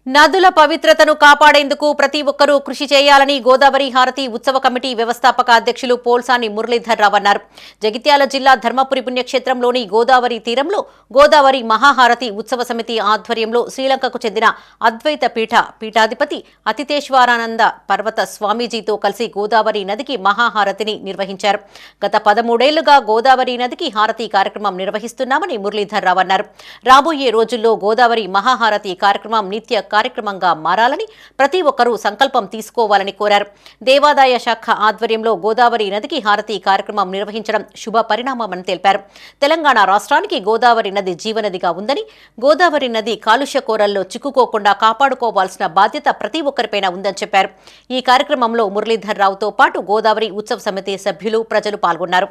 నదుల పవిత్రతను కాపాడేందుకు ప్రతి ఒక్కరూ కృషి చేయాలని గోదావరి హారతి ఉత్సవ కమిటీ వ్యవస్థాపక అధ్యక్షులు పోల్సాని మురళీధర్రావు అన్నారు. జగిత్యాల జిల్లా ధర్మపురి పుణ్యక్షేత్రంలోని గోదావరి తీరంలో గోదావరి మహాహారతి ఉత్సవ సమితి ఆధ్వర్యంలో శ్రీలంకకు చెందిన అద్వైత పీఠాధిపతి అతితేశ్వరానంద పర్వత స్వామీజీతో కలిసి గోదావరి నదికి మహాహారతిని నిర్వహించారు. గత 13 ఏళ్లుగా గోదావరి నదికి హారతి కార్యక్రమం నిర్వహిస్తున్నామని మురళీధర్రావు అన్నారు. రాబోయే రోజుల్లో గోదావరి మహాహారతి కార్యక్రమం నిత్య కార్యక్రమంగా మారాలని ప్రతి ఒక్కరూ సంకల్పం తీసుకోవాలని కోరారు. దేవాదాయ శాఖ ఆధ్వర్యంలో గోదావరి నదికి హారతి కార్యక్రమం నిర్వహించడం శుభ పరిణామమని తెలిపారు. తెలంగాణ రాష్ట్రానికి గోదావరి నది జీవనదిగా ఉందని, గోదావరి నది కాలుష్య కోరల్లో చిక్కుకోకుండా కాపాడుకోవాల్సిన బాధ్యత ప్రతి ఒక్కరిపైన ఉందని చెప్పారు. ఈ కార్యక్రమంలో మురళీధర్రావుతో పాటు గోదావరి ఉత్సవ సమితి సభ్యులు, ప్రజలు పాల్గొన్నారు.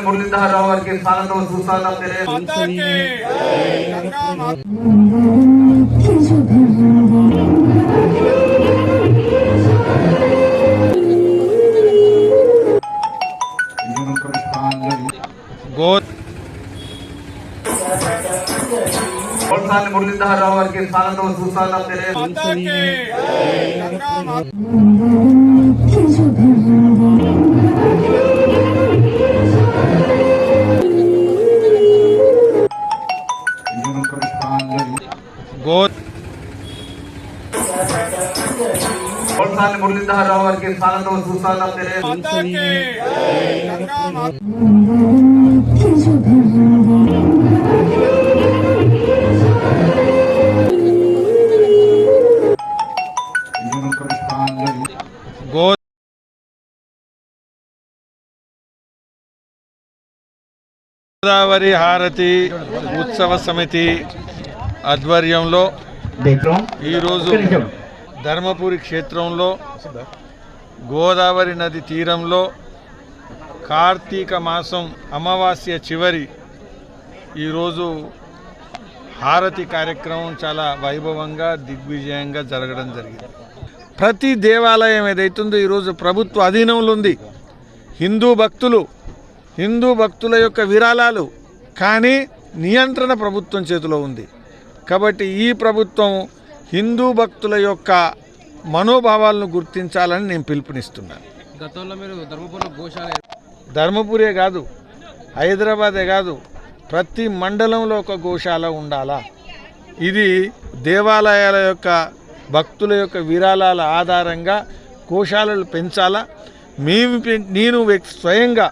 మురళీధర్రావు గారికి స్వాగతం సుస్వాగతం మురళీధర్రావు గారికి స్వాగతం సుస్వాగతం మురళీధర్రావు గారికి స్వాగతం సుస్వాగతం గోదావరి హారతి ఉత్సవ సమితి ఆధ్వర్యంలో ఈరోజు ధర్మపురి క్షేత్రంలో గోదావరి నది తీరంలో కార్తీక మాసం అమావాస్య చివరి ఈరోజు హారతి కార్యక్రమం చాలా వైభవంగా దిగ్విజయంగా జరగడం జరిగింది. ప్రతి దేవాలయం ఏదైతుందో ఈరోజు ప్రభుత్వ అధీనంలో ఉంది. హిందూ భక్తుల యొక్క విరాళాలు కానీ నియంత్రణ ప్రభుత్వం చేతిలో ఉంది. కాబట్టి ఈ ప్రభుత్వం హిందూ భక్తుల యొక్క మనోభావాలను గుర్తించాలని నేను పిలుపునిస్తున్నాను. గతంలో మీరు ధర్మపురే కాదు, హైదరాబాదే కాదు, ప్రతి మండలంలో ఒక గోశాల ఉండాలా. ఇది దేవాలయాల యొక్క భక్తుల యొక్క విరాళాల ఆధారంగా గోశాలలు పెంచాలా. నేను స్వయంగా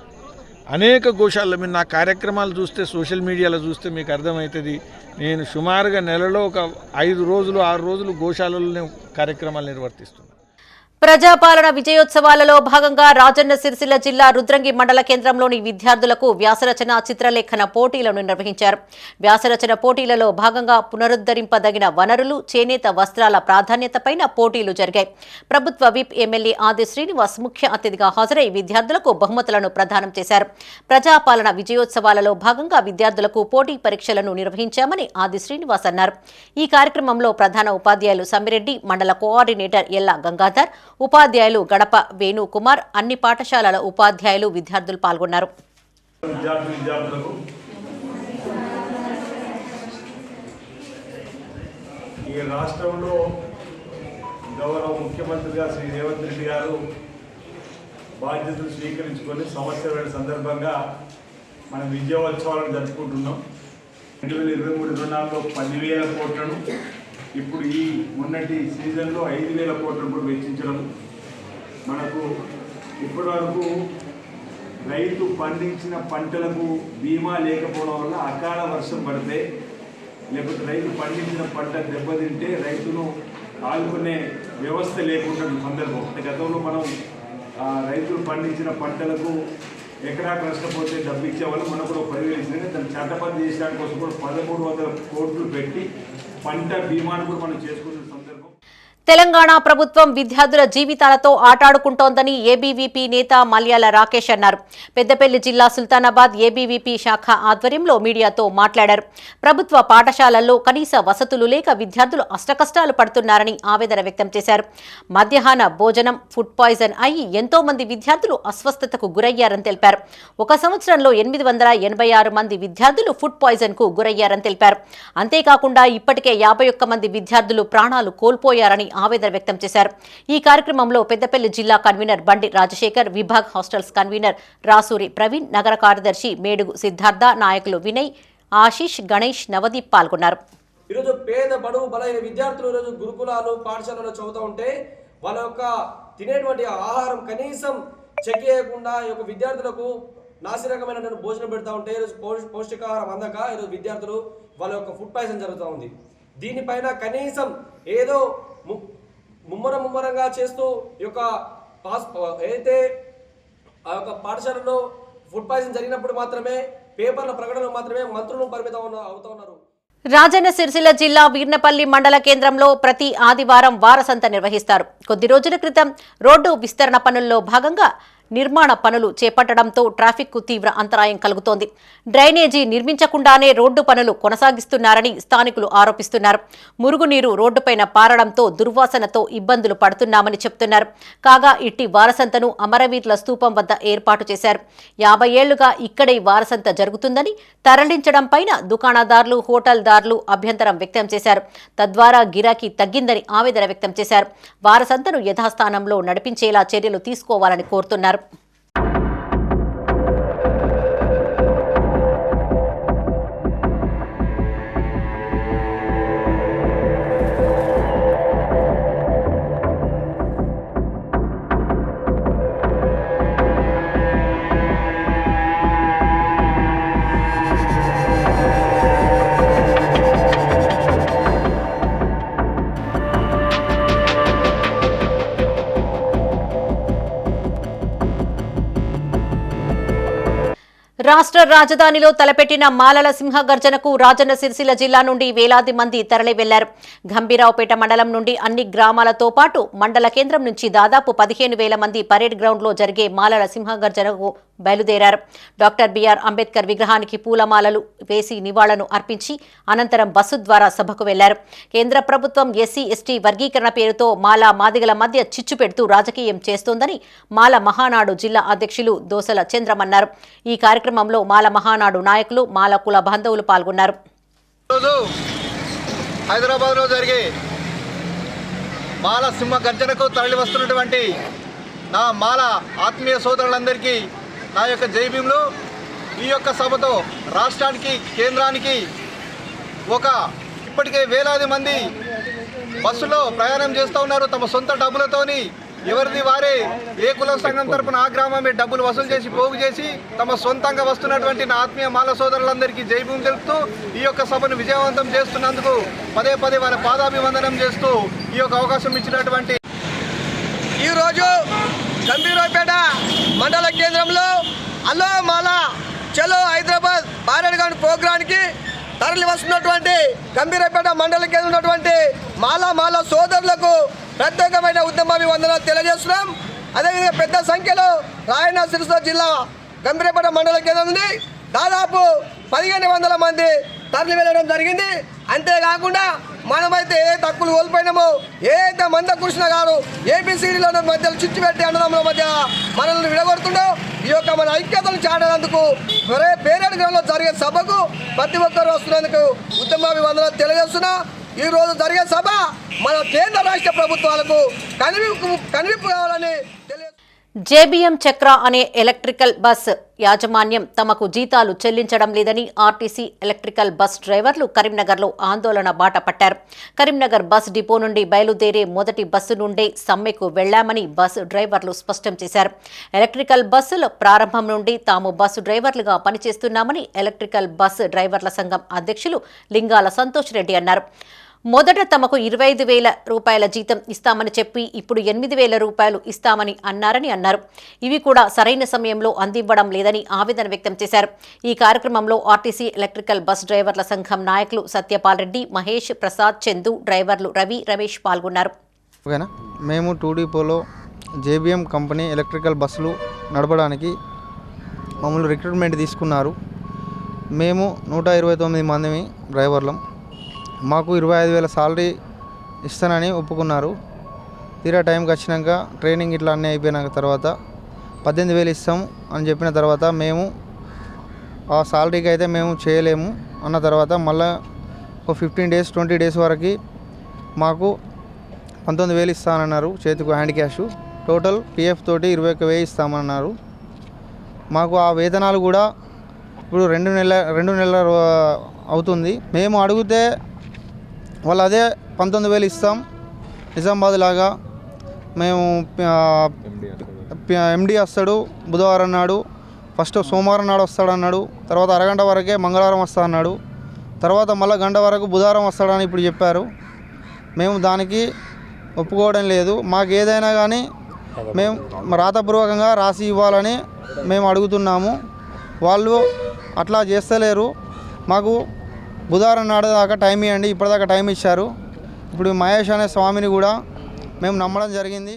అనేక గోశాలలో మీరు నా కార్యక్రమాలు చూస్తే, సోషల్ మీడియాలో చూస్తే మీకు అర్థమవుతుంది. నేను సుమారుగా నెలలో ఒక 5 రోజులు 6 రోజులు గోశాలలో కార్యక్రమాలు నిర్వర్తిస్తున్నాను. ప్రజాపాలన విజయోత్సవాలలో భాగంగా రాజన్న సిరిసిల్ల జిల్లా రుద్రంగి మండల కేంద్రంలోని విద్యార్థులకు వ్యాసరచన, చిత్రలేఖన పోటీలను నిర్వహించారు. వ్యాసరచన పోటీలలో భాగంగా పునరుద్ధరింపదగిన వనరులు, చేనేత వస్త్రాల ప్రాధాన్యతపైన పోటీలు జరిగాయి. ప్రభుత్వ విప్ ఎమ్మెల్యే ఆది శ్రీనివాస్ ముఖ్య అతిథిగా హాజరై విద్యార్థులకు బహుమతులను ప్రదానం చేశారు. ప్రజాపాలన విజయోత్సవాలలో భాగంగా విద్యార్థులకు పోటీ పరీక్షలను నిర్వహించామని ఆది శ్రీనివాస్ అన్నారు. ఈ కార్యక్రమంలో ప్రధాన ఉపాధ్యాయులు సమ్మిరెడ్డి, మండల కోఆర్డినేటర్ ఎల్లా గంగాధర్, ఉపాధ్యాయులు గడప వేణుకుమార్, అన్ని పాఠశాలల ఉపాధ్యాయులు, విద్యార్థులు పాల్గొన్నారు. విద్యార్థులకు ఈ రాష్ట్రంలో గౌరవ ముఖ్యమంత్రిగా శ్రీ రేవంత్ రెడ్డి గారు బాధ్యతలు స్వీకరించుకొని సంవత్సరం సందర్భంగా మనం విజయోత్సవాలను జరుపుకుంటున్నాం. 2023-24లో 10,000 కోట్లను, ఇప్పుడు ఈ మొన్నటి సీజన్లో 5,000 కోట్లను కూడా వెచ్చించడం. మనకు ఇప్పటి వరకు రైతు పండించిన పంటలకు బీమా లేకపోవడం వల్ల అకాల వర్షం పడితే, లేకపోతే రైతు పండించిన పంట దెబ్బతింటే రైతును ఆదుకునే వ్యవస్థ లేకుండా సందర్భం. గతంలో మనం రైతులు పండించిన పంటలకు ఎకరాకు నష్టపోతే డబ్బు ఇచ్చేవాళ్ళు. మనకు కూడా 10,000 ఇచ్చినాక దాన్ని చట్టబద్ధ చేయడానికి కోసం కూడా 1,300 కోట్లు పెట్టి పంట బీమాను కూడా మనం చేసుకున్న సందర్భం. తెలంగాణ ప్రభుత్వం విద్యార్థుల జీవితాలతో ఆటాడుకుంటోందని ఏబీవీపీ నేత మల్యాల రాకేష్ అన్నారు. పెద్దపల్లి జిల్లా సుల్తానాబాద్ ఏబీవీపీ శాఖ ఆధ్వర్యంలో మీడియాతో మాట్లాడారు. ప్రభుత్వ పాఠశాలల్లో కనీస వసతులు లేక విద్యార్థులు అష్టకష్టాలు పడుతున్నారని ఆవేదన వ్యక్తం చేశారు. మధ్యాహ్న భోజనం ఫుడ్ పాయిజన్ అయి ఎంతో మంది విద్యార్థులు అస్వస్థతకు గురయ్యారని తెలిపారు. ఒక సంవత్సరంలో 886 మంది విద్యార్థులు ఫుడ్ పాయిజన్ కు గురయ్యారని తెలిపారు. అంతేకాకుండా ఇప్పటికే 51 మంది విద్యార్థులు ప్రాణాలు కోల్పోయారని ఆవేదన వ్యక్తం చేశారు. ఈ కార్యక్రమంలో పెద్దపల్లి జిల్లా కన్వీనర్ బండి రాజశేఖర్, విభాగ్ హాస్టల్స్ కన్వీనర్ రాసూరి ప్రవీణ్, నగర కార్యదర్శి మేడుగు సిద్ధార్థ, నాయకులు వినయ్, ఆశీష్, గణేష్, నవదీప్ పాల్గొన్నారు. ఈరోజు పేద బడుగు బలైన విద్యార్థులు ఈరోజు గురుకులాలు పాఠశాలలో చదువుతూ ఉంటే వాళ్ళ యొక్క తినేటువంటి ఆహారం కనీసం చెక్ చేయకుండా ఈ యొక్క విద్యార్థులకు నాసిరకమైనటువంటి భోజనం పెడతా ఉంటే ఈరోజు పౌష్టికాహారం అందక ఈరోజు విద్యార్థులు వాళ్ళ యొక్క ఫుడ్ పాయిజన్ జరుగుతూ ఉంది. దీనిపైన కనీసం ఏదో ముమ్మరంగా చేస్తూ ఈ యొక్క ఏదైతే ఆ యొక్క పాఠశాలలో ఫుడ్ పాయిజన్ జరిగినప్పుడు మాత్రమే పేపర్ల ప్రకటనలు మాత్రమే మంత్రులు పరిమితం అవుతా ఉన్నారు. రాజన్న సిరిసిల్ల జిల్లా వీర్నపల్లి మండల కేంద్రంలో ప్రతి ఆదివారం వారసంత నిర్వహిస్తారు. కొద్ది రోజుల క్రితం రోడ్డు విస్తరణ పనుల్లో భాగంగా నిర్మాణ పనులు చేపట్టడంతో ట్రాఫిక్ కు తీవ్ర అంతరాయం కలుగుతోంది. డ్రైనేజీ నిర్మించకుండానే రోడ్డు పనులు కొనసాగిస్తున్నారని స్థానికులు ఆరోపిస్తున్నారు. మురుగునీరు రోడ్డుపైన పారడంతో దుర్వాసనతో ఇబ్బందులు పడుతున్నామని చెప్తున్నారు. కాగా ఇట్టి వారసంతను అమరవీరుల స్తూపం వద్ద ఏర్పాటు చేశారు. 50 ఏళ్లుగా ఇక్కడే వారసంత జరుగుతుందని, తరలించడం పైన దుకాణదారులు, హోటల్దారులు అభ్యంతరం వ్యక్తం చేశారు. తద్వారా గిరాకీ తగ్గిందని ఆవేదన వ్యక్తం చేశారు. వారసంతను యథాస్థానంలో నడిపించేలా చర్యలు తీసుకోవాలని కోరుతున్నారు. రాష్ట్ర రాజధానిలో తలపెట్టిన మాలల సింహగర్జనకు రాజన్న సిరిసిల్ల జిల్లా నుండి వేలాది మంది తరలి వెళ్లారు. గంభీరావుపేట మండలం నుండి అన్ని గ్రామాలతో పాటు మండల కేంద్రం నుంచి దాదాపు 15,000 మంది పరేడ్ గ్రౌండ్ లో జరిగే మాలల సింహగర్జనకు బయలుదేరారు. డాక్టర్ బిఆర్ అంబేద్కర్ విగ్రహానికి పూలమాలలు వేసి నివాళులను అర్పించి అనంతరం బస్సు ద్వారా సభకు వెళ్లారు. కేంద్ర ప్రభుత్వం ఎస్సీ ఎస్టీ వర్గీకరణ పేరుతో మాలా మాదిగల మధ్య చిచ్చు పెడుతూ రాజకీయం చేస్తోందని మాల మహానాడు జిల్లా అధ్యక్షులు దోసల చంద్రం అన్నారు. ఈ కార్యక్రమంలో మాల మహానాడు నాయకులు, మాల కుల బాంధవులు పాల్గొన్నారు. హైదరాబాద్లో జరిగే మాల సింహ గర్జనకు తరలి వస్తున్నటువంటి నా మాల ఆత్మీయ సోదరులందరికీ నా యొక్క జైభీంలో ఈ యొక్క సభతో రాష్ట్రానికి, కేంద్రానికి ఇప్పటికే వేలాది మంది బస్సులో ప్రయాణం చేస్తూ ఉన్నారు. తమ సొంత డబ్బులతోని ఎవరిది వారే ఏ కుల సంఘం తరపున ఆ గ్రామమే డబ్బులు వసూలు చేసి పోగు చేసి తమ సొంతంగా వస్తున్నటువంటి నా ఆత్మీయ మాల సోదరులందరికీ జైభూమి తెలుపుతూ ఈ యొక్క సభను విజయవంతం చేస్తున్నందుకు పదే వాళ్ళ పాదాభివందనం చేస్తూ ఈ యొక్క అవకాశం ఇచ్చినటువంటి ఈరోజు గంభీరావుపేట మండల కేంద్రంలో అల్లో మాల చలో హైదరాబాద్ పరేడ్ గ్రౌండ్ ప్రోగ్రాంకి తరలి వస్తున్నటువంటి గంభీరావుపేట మండల కేంద్రం ఉన్నటువంటి మాల సోదరులకు ప్రత్యేకమైన ఉద్యమాభివందనాలు తెలియజేస్తున్నాం. అదేవిధంగా పెద్ద సంఖ్యలో రాయన్న సిరిసిల్ల జిల్లా గంభీరావుపేట మండల కేంద్రం నుండి దాదాపు 1,500 మంది తరలి వెళ్ళడం జరిగింది. అంతేకాకుండా మనమైతే ఏ తక్కువలు కోల్పోయినామో, ఏదైతే మందకృష్ణ గారు ఏపీసీడీలో మధ్యలో చిచ్చు పెట్టి అన్నదమ్ముల మధ్య మనల్ని విడగొడుతుండో ఈ యొక్క మన ఐక్యతను చాటేందుకు పేరేడ్ గ్రౌండ్లో జరిగే సభకు ప్రతి ఒక్కరు వస్తున్నందుకు ఉద్యమాభివందనాలు తెలియజేస్తున్నా. ఈ రోజు జరిగే సభ మన కేంద్ర రాష్ట్ర ప్రభుత్వాలకు కనువిప్పు కావాలని జేబీఎం చక్ర అనే ఎలక్ట్రికల్ బస్ యాజమాన్యం తమకు జీతాలు చెల్లించడం లేదని ఆర్టీసీ ఎలక్ట్రికల్ బస్ డ్రైవర్లు కరీంనగర్లో ఆందోళన బాట పట్టారు. కరీంనగర్ బస్ డిపో నుండి బయలుదేరే మొదటి బస్సు నుండే సమ్మెకు వెళ్లామని బస్సు డ్రైవర్లు స్పష్టం చేశారు. ఎలక్ట్రికల్ బస్సుల ప్రారంభం నుండి తాము బస్సు డ్రైవర్లుగా పనిచేస్తున్నామని ఎలక్ట్రికల్ బస్ డ్రైవర్ల సంఘం అధ్యక్షులు లింగాల సంతోష్ రెడ్డి అన్నారు. మొదట తమకు 25,000 రూపాయల జీతం ఇస్తామని చెప్పి ఇప్పుడు 8,000 రూపాయలు ఇస్తామని అన్నారు. ఇవి కూడా సరైన సమయంలో అందివ్వడం లేదని ఆవేదన వ్యక్తం చేశారు. ఈ కార్యక్రమంలో ఆర్టీసీ ఎలక్ట్రికల్ బస్ డ్రైవర్ల సంఘం నాయకులు సత్యపాల్ రెడ్డి, మహేష్, ప్రసాద్, చందు, డ్రైవర్లు రవి, రమేష్ పాల్గొన్నారు. ఓకేనా. మేము 2 డిపోలో JBM కంపెనీ ఎలక్ట్రికల్ బస్సులు నడపడానికి మమ్మల్ని రిక్రూట్మెంట్ తీసుకున్నారు. మేము 129 మంది డ్రైవర్లం. మాకు 25,000 సాలరీ ఇస్తానని ఒప్పుకున్నారు. తీరా టైంకి వచ్చినాక ట్రైనింగ్ ఇట్లా అన్నీ అయిపోయినాక తర్వాత 18,000 ఇస్తాం అని చెప్పిన తర్వాత మేము ఆ సాలరీకి అయితే మేము చేయలేము అన్న తర్వాత మళ్ళీ ఒక 15 డేస్ 20 డేస్ వరకు మాకు 19,000 ఇస్తానన్నారు చేతికి హ్యాండ్ క్యాష్. టోటల్ PF తోటి 21,000 ఇస్తామన్నారు. మాకు ఆ వేతనాలు కూడా ఇప్పుడు 2 నెలల అవుతుంది. మేము అడిగితే వాళ్ళు అదే 19,000 ఇస్తాం నిజామాబాద్ లాగా. మేము MD వస్తాడు బుధవారం నాడు, ఫస్ట్ సోమవారం నాడు వస్తాడన్నాడు, తర్వాత అరగంట వరకే మంగళవారం వస్తా అన్నాడు, తర్వాత మళ్ళీ గంట వరకు బుధవారం వస్తాడని ఇప్పుడు చెప్పారు. మేము దానికి ఒప్పుకోవడం లేదు. మాకు ఏదైనా కానీ మేము రాతపూర్వకంగా రాసి ఇవ్వాలని మేము అడుగుతున్నాము. వాళ్ళు అట్లా చేస్తలేరు. మాకు బుధవారం నాడు దాకా టైం ఇవ్వండి, ఇప్పటిదాకా టైం ఇచ్చారు. ఇప్పుడు మహేష్ అనే స్వామిని కూడా మేము నమ్మడం జరిగింది.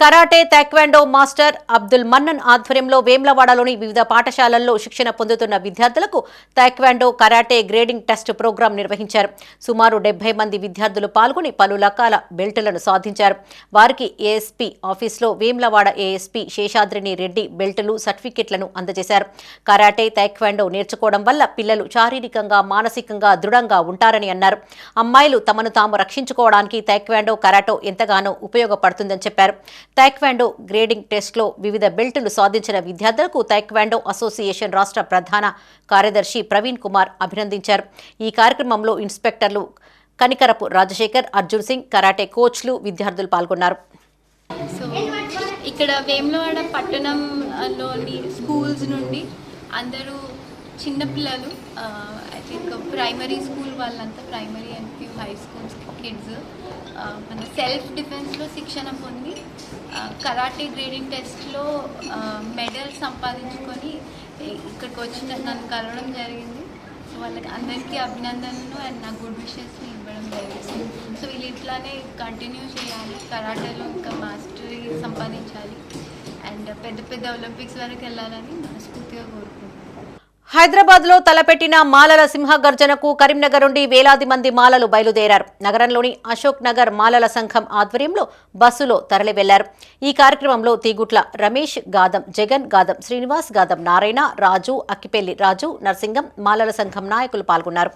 Karate taekwondo master Abdul Mannan ఆధ్వర్యంలో వేమ్లవాడలోని వివిధ పాఠశాలల్లో శిక్షణ పొందుతున్న విద్యార్థులకు taekwondo karate grading test program నిర్వహించారు. సుమారు 70 మంది విద్యార్థులు పాల్గొని పలు రకాల బెల్టులను సాధించారు. వారికి ASP ఆఫీసులో వేమ్లవాడ ASP శేషాద్రిని రెడ్డి బెల్టులు సర్టిఫికెట్లను అందజేశారు. కరాటే తాయిక్వాండో నేర్చుకోవడం వల్ల పిల్లలు శారీరకంగా మానసికంగా దృఢంగా ఉంటారని అన్నారు. అమ్మాయిలు తమను తాము రక్షించుకోవడానికి తాయిక్వాండో కరాటో ఎంతగానో ఉపయోగపడుతుందని చెప్పారు. తాయిక్వాండో గ్రేడింగ్ టెస్ట్లో వివిధ బెల్టులు సాధించిన విద్యార్థులకు తాయిక్వాండో అసోసియేషన్ రాష్ట్ర ప్రధాన కార్యదర్శి ప్రవీణ్ కుమార్ అభినందించారు. ఈ కార్యక్రమంలో ఇన్స్పెక్టర్లు కనికరపు రాజశేఖర్, అర్జున్ సింగ్, కరాటే కోచ్లు, విద్యార్థులు పాల్గొన్నారు. ఇక్కడ వేములవాడ పట్టణంలోని స్కూల్స్ నుండి అందరూ చిన్నపిల్లలు ఐ థింక్ ప్రైమరీ స్కూల్ వాళ్ళంతా, primary and few high schools kids మన సెల్ఫ్ డిఫెన్స్లో శిక్షణ పొంది కరాటే గ్రేడింగ్ టెస్ట్లో మెడల్ సంపాదించుకొని ఇక్కడికి వచ్చి నన్ను కలవడం జరిగింది. సో వాళ్ళకి అందరికీ అభినందనలు అండ్ నా గుడ్ విషెస్ని ఇవ్వడం జరిగింది. సో వీళ్ళు ఇట్లానే కంటిన్యూ చేయాలి, కరాటేలో ఇంకా మాస్టరీ సంపాదించాలి అండ్ పెద్ద పెద్ద ఒలింపిక్స్ వరకు వెళ్ళాలని మనస్ఫూర్తిగా కోరుకుంటున్నాను. హైదరాబాద్లో తలపెట్టిన మాలల సింహగర్జనకు కరీంనగర్ నుండి వేలాది మంది మాలలు బయలుదేరారు. నగరంలోని అశోక్ నగర్ మాలల సంఘం ఆధ్వర్యంలో బస్సులో తరలి వెళ్లారు. ఈ కార్యక్రమంలో తీగుట్ల రమేష్, గాదం జగన్, గాదం శ్రీనివాస్, గాదం నారాయణ, రాజు, అక్కిపెల్లి రాజు, నర్సింగం మాలల సంఘం నాయకులు పాల్గొన్నారు.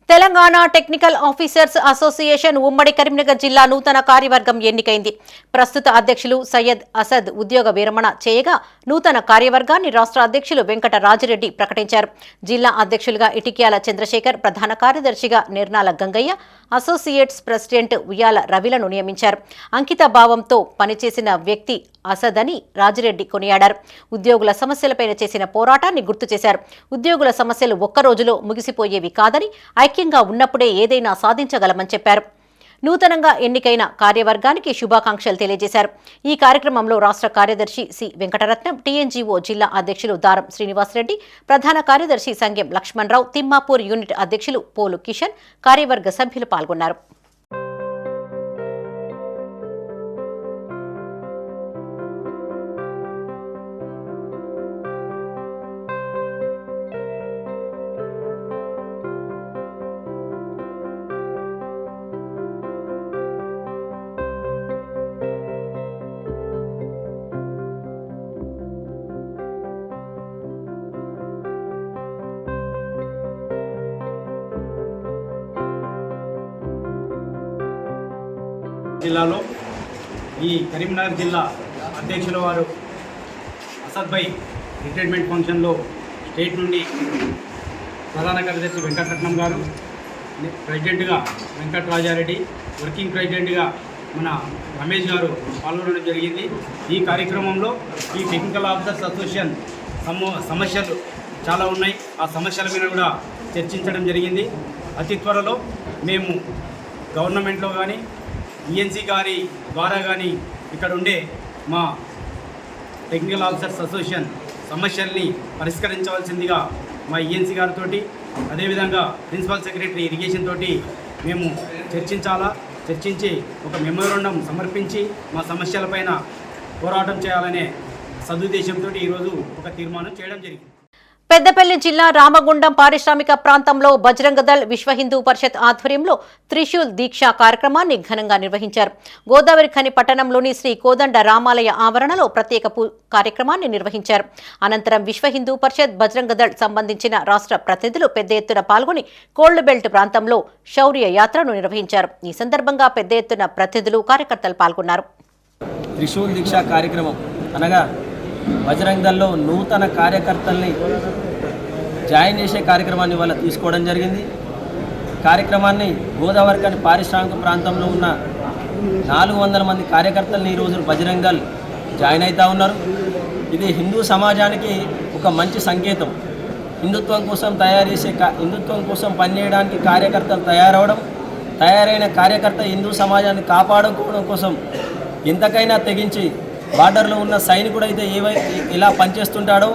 తెలంగాణ టెక్నికల్ ఆఫీసర్స్ అసోసియేషన్ ఉమ్మడి కరీంనగర్ జిల్లా నూతన కార్యవర్గం ఎన్నికైంది. ప్రస్తుత అధ్యక్షులు సయ్యద్ అసద్ ఉద్యోగ విరమణ చేయగా నూతన కార్యవర్గాన్ని రాష్ట్ర అధ్యక్షులు వెంకట రాజిరెడ్డి ప్రకటించారు. జిల్లా అధ్యక్షులుగా ఇటిక్యాల చంద్రశేఖర్, ప్రధాన కార్యదర్శిగా నిర్నాల గంగయ్య, అసోసియేట్స్ ప్రెసిడెంట్ ఉయ్యాల రవిలను నియమించారు. అంకిత భావంతో పనిచేసిన వ్యక్తి అసద్ అని రాజిరెడ్డి కొనియాడారు. ఉద్యోగుల సమస్యలపైన చేసిన పోరాటాన్ని గుర్తు చేశారు. ఉద్యోగుల సమస్యలు ఒక్క రోజులో ముగిసిపోయేవి కాదని, ఐక్యంగా ఉన్నప్పుడే ఏదైనా సాధించగలమని చెప్పారు. నూతనంగా ఎన్నికైన కార్యవర్గానికి శుభాకాంక్షలు తెలియజేశారు. ఈ కార్యక్రమంలో రాష్ట్ర కార్యదర్శి సి వెంకటరత్నం, TNGO జిల్లా అధ్యక్షులు దారం శ్రీనివాసరెడ్డి, ప్రధాన కార్యదర్శి సంగెం లక్ష్మణరావు, తిమ్మాపూర్ యూనిట్ అధ్యక్షులు పోలు కిషన్, కార్యవర్గ సభ్యులు పాల్గొన్నారు. జిల్లాలో ఈ కరీంనగర్ జిల్లా అధ్యక్షుల వారు అసద్ భాయ్ రిటైర్మెంట్ ఫంక్షన్లో స్టేట్ నుండి ప్రధాన కార్యదర్శి వెంకటరత్నం గారు, ప్రెసిడెంట్గా వెంకట రాజారెడ్డి, వర్కింగ్ ప్రెసిడెంట్గా మన రమేష్ గారు పాల్గొనడం జరిగింది. ఈ కార్యక్రమంలో ఈ టెక్నికల్ ఆఫీసర్స్ అసోసియేషన్ సమస్యలు చాలా ఉన్నాయి. ఆ సమస్యల మీద కూడా చర్చించడం జరిగింది. అతి త్వరలో మేము గవర్నమెంట్లో కానీ ఈఎన్సీ గారి ద్వారా కానీ ఇక్కడ ఉండే మా టెక్నికల్ ఆఫీసర్స్ అసోసియేషన్ సమస్యల్ని పరిష్కరించవలసిందిగా మా ఈఎన్సీ గారితో, అదేవిధంగా ప్రిన్సిపల్ సెక్రటరీ ఇరిగేషన్ తోటి మేము చర్చించి ఒక మెమోరాండం సమర్పించి మా సమస్యలపైన పోరాటం చేయాలనే సదుద్దేశంతో ఈరోజు ఒక తీర్మానం చేయడం జరిగింది. పెద్దపల్లి జిల్లా రామగుండం పారిశ్రామిక ప్రాంతంలో బజరంగ దళ్ విశ్వ హిందూ పరిషత్ ఆధ్వర్యంలో త్రిశూల్ దీక్ష కార్యక్రమాన్ని ఘనంగా నిర్వహించారు. గోదావరి ఖని పట్టణంలోని శ్రీ కోదండ రామాలయ ఆవరణలో ప్రత్యేక కార్యక్రమాన్ని నిర్వహించారు. అనంతరం విశ్వ హిందూ పరిషత్ బజరంగ దళ్ సంబంధించిన రాష్ట్ర ప్రతినిధులు పెద్ద ఎత్తున పాల్గొని కోల్డ్ బెల్ట్ ప్రాంతంలో శౌర్య యాత్రను నిర్వహించారు. ఈ సందర్భంగా పెద్ద ఎత్తున ప్రతినిధులు కార్యకర్తలు పాల్గొన్నారు. త్రిశూల్ దీక్ష కార్యక్రమం అనగా బజరంగ దళ్లో నూతన కార్యకర్తల్ని జాయిన్ చేసే కార్యక్రమాన్ని ఇవాళ తీసుకోవడం జరిగింది. కార్యక్రమాన్ని గోదావరి ఖని పారిశ్రామిక ప్రాంతంలో ఉన్న 400 మంది కార్యకర్తల్ని ఈరోజు బజరంగ దళ్ జాయిన్ అవుతూ ఉన్నారు. ఇది హిందూ సమాజానికి ఒక మంచి సంకేతం. హిందుత్వం కోసం పనిచేయడానికి కార్యకర్తలు తయారైన కార్యకర్త హిందూ సమాజాన్ని కాపాడుకోవడం కోసం ఎంతకైనా తెగించి బార్డర్లో ఉన్న సైనికుడు అయితే ఎలా పనిచేస్తుంటాడో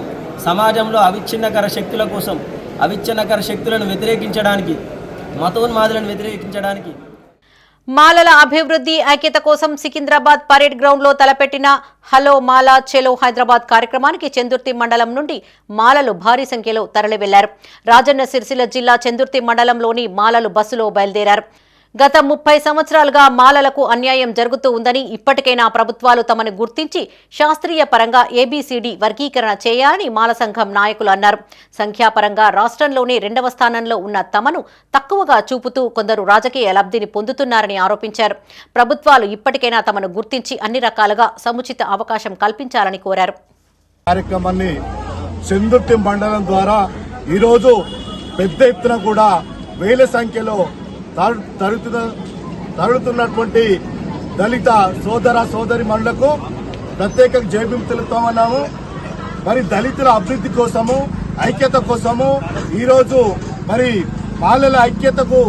సమాజంలో అవిచ్ఛిన్నకర శక్తులను వ్యతిరేకించడానికి, మతోన్మాదులను వ్యతిరేకించడానికి మాలల అభివృద్ధి ఐక్యత కోసం సికింద్రాబాద్ పరేడ్ గ్రౌండ్ లో తలపెట్టిన హలో మాలా చెలో హైదరాబాద్ కార్యక్రమానికి చందుర్తి మండలం నుండి మాలలు భారీ సంఖ్యలో తరలి వెళ్లారు. రాజన్న సిరిసిల్ల జిల్లా చందుర్తి మండలంలోని మాలలు బస్సులో బయలుదేరారు. గత 30 సంవత్సరాలుగా మాలలకు అన్యాయం జరుగుతూ ఉందని, ఇప్పటికైనా ప్రభుత్వాలు తమను గుర్తించి శాస్త్రీయ పరంగా ఏబీసీడీ వర్గీకరణ చేయాలని మాల సంఘం నాయకులు అన్నారు. సంఖ్యాపరంగా రాష్ట్రంలోనే 2వ స్థానంలో ఉన్న తమను తక్కువగా చూపుతూ కొందరు రాజకీయ లబ్ధిని పొందుతున్నారని ఆరోపించారు. ప్రభుత్వాలు ఇప్పటికైనా తమను గుర్తించి అన్ని రకాలుగా సముచిత అవకాశం కల్పించాలని కోరారు. కార్యక్రమాన్ని చందుర్తి మండలం ద్వారా ఈరోజు పెద్ద ఎత్తున కూడా వేల సంఖ్యలో తరులుతున్నటువంటి దళిత సోదరి మనులకు ప్రత్యేక జైభీం తెలుపుతామన్నాము. మరి దళితుల అభివృద్ధి కోసము, ఐక్యత కోసము ఈరోజు మరి మాలల ఐక్యతకు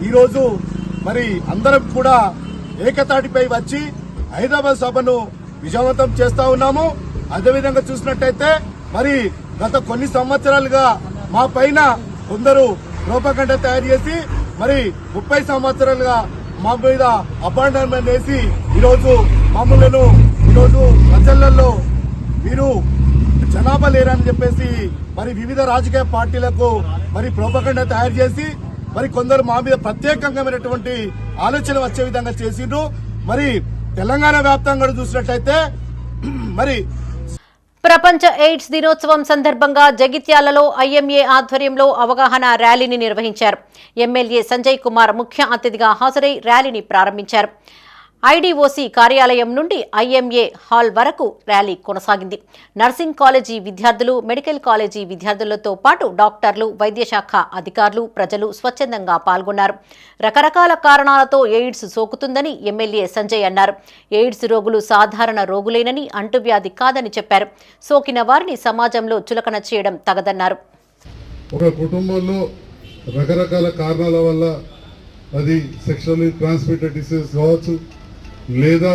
ఈరోజు మరి అందరం కూడా ఏకతాటిపై వచ్చి హైదరాబాద్ సభను విజయవంతం చేస్తా ఉన్నాము. అదేవిధంగా చూసినట్టయితే మరి గత కొన్ని సంవత్సరాలుగా మా పైన కొందరు రూపకండ తయారు చేసి మరి 30 సంవత్సరాలుగా మా మీద అపాయింట్మెంట్ వేసి ఈరోజు మమ్మల్ని ఈరోజు ప్రజలలో మీరు జనాభా లేరని చెప్పేసి మరి వివిధ రాజకీయ పార్టీలకు మరి ప్రోపకండ తయారు చేసి మరి కొందరు మా మీద ప్రత్యేకంగామైనటువంటి ఆలోచన వచ్చే విధంగా చేసిండ్రు. మరి తెలంగాణ వ్యాప్తంగా చూసినట్టయితే మరి ప్రపంచ ఎయిడ్స్ దినోత్సవం సందర్భంగా జగిత్యాలలో ఐఎంఏ ఆధ్వర్యంలో అవగాహన ర్యాలీని నిర్వహించారు. ఎమ్మెల్యే సంజయ్ కుమార్ ముఖ్య అతిథిగా హాజరై ర్యాలీని ప్రారంభించారు. ఐడీఓసీ కార్యాలయం నుండి ఐఎంఏ హాల్ వరకు ర్యాలీ కొనసాగింది. నర్సింగ్ కాలేజీ విద్యార్థులు, మెడికల్ కాలేజీ విద్యార్థులతో పాటు డాక్టర్లు, వైద్యశాఖ అధికారులు, ప్రజలు స్వచ్ఛందంగా పాల్గొన్నారు. రకరకాల కారణాలతో ఎయిడ్స్ సోకుతుందని ఎమ్మెల్యే సంజయ్ అన్నారు. ఎయిడ్స్ రోగులు సాధారణ రోగులేనని, అంటువ్యాధి కాదని చెప్పారు. సోకిన వారిని సమాజంలో చులకన చేయడం తగదన్నారు. ఒక కుటుంబంలో రకరకాల కారణాల వల్ల అది సెక్షువల్లీ ట్రాన్స్మిటెడ్ డిసీజ్ కావచ్చు, లేదా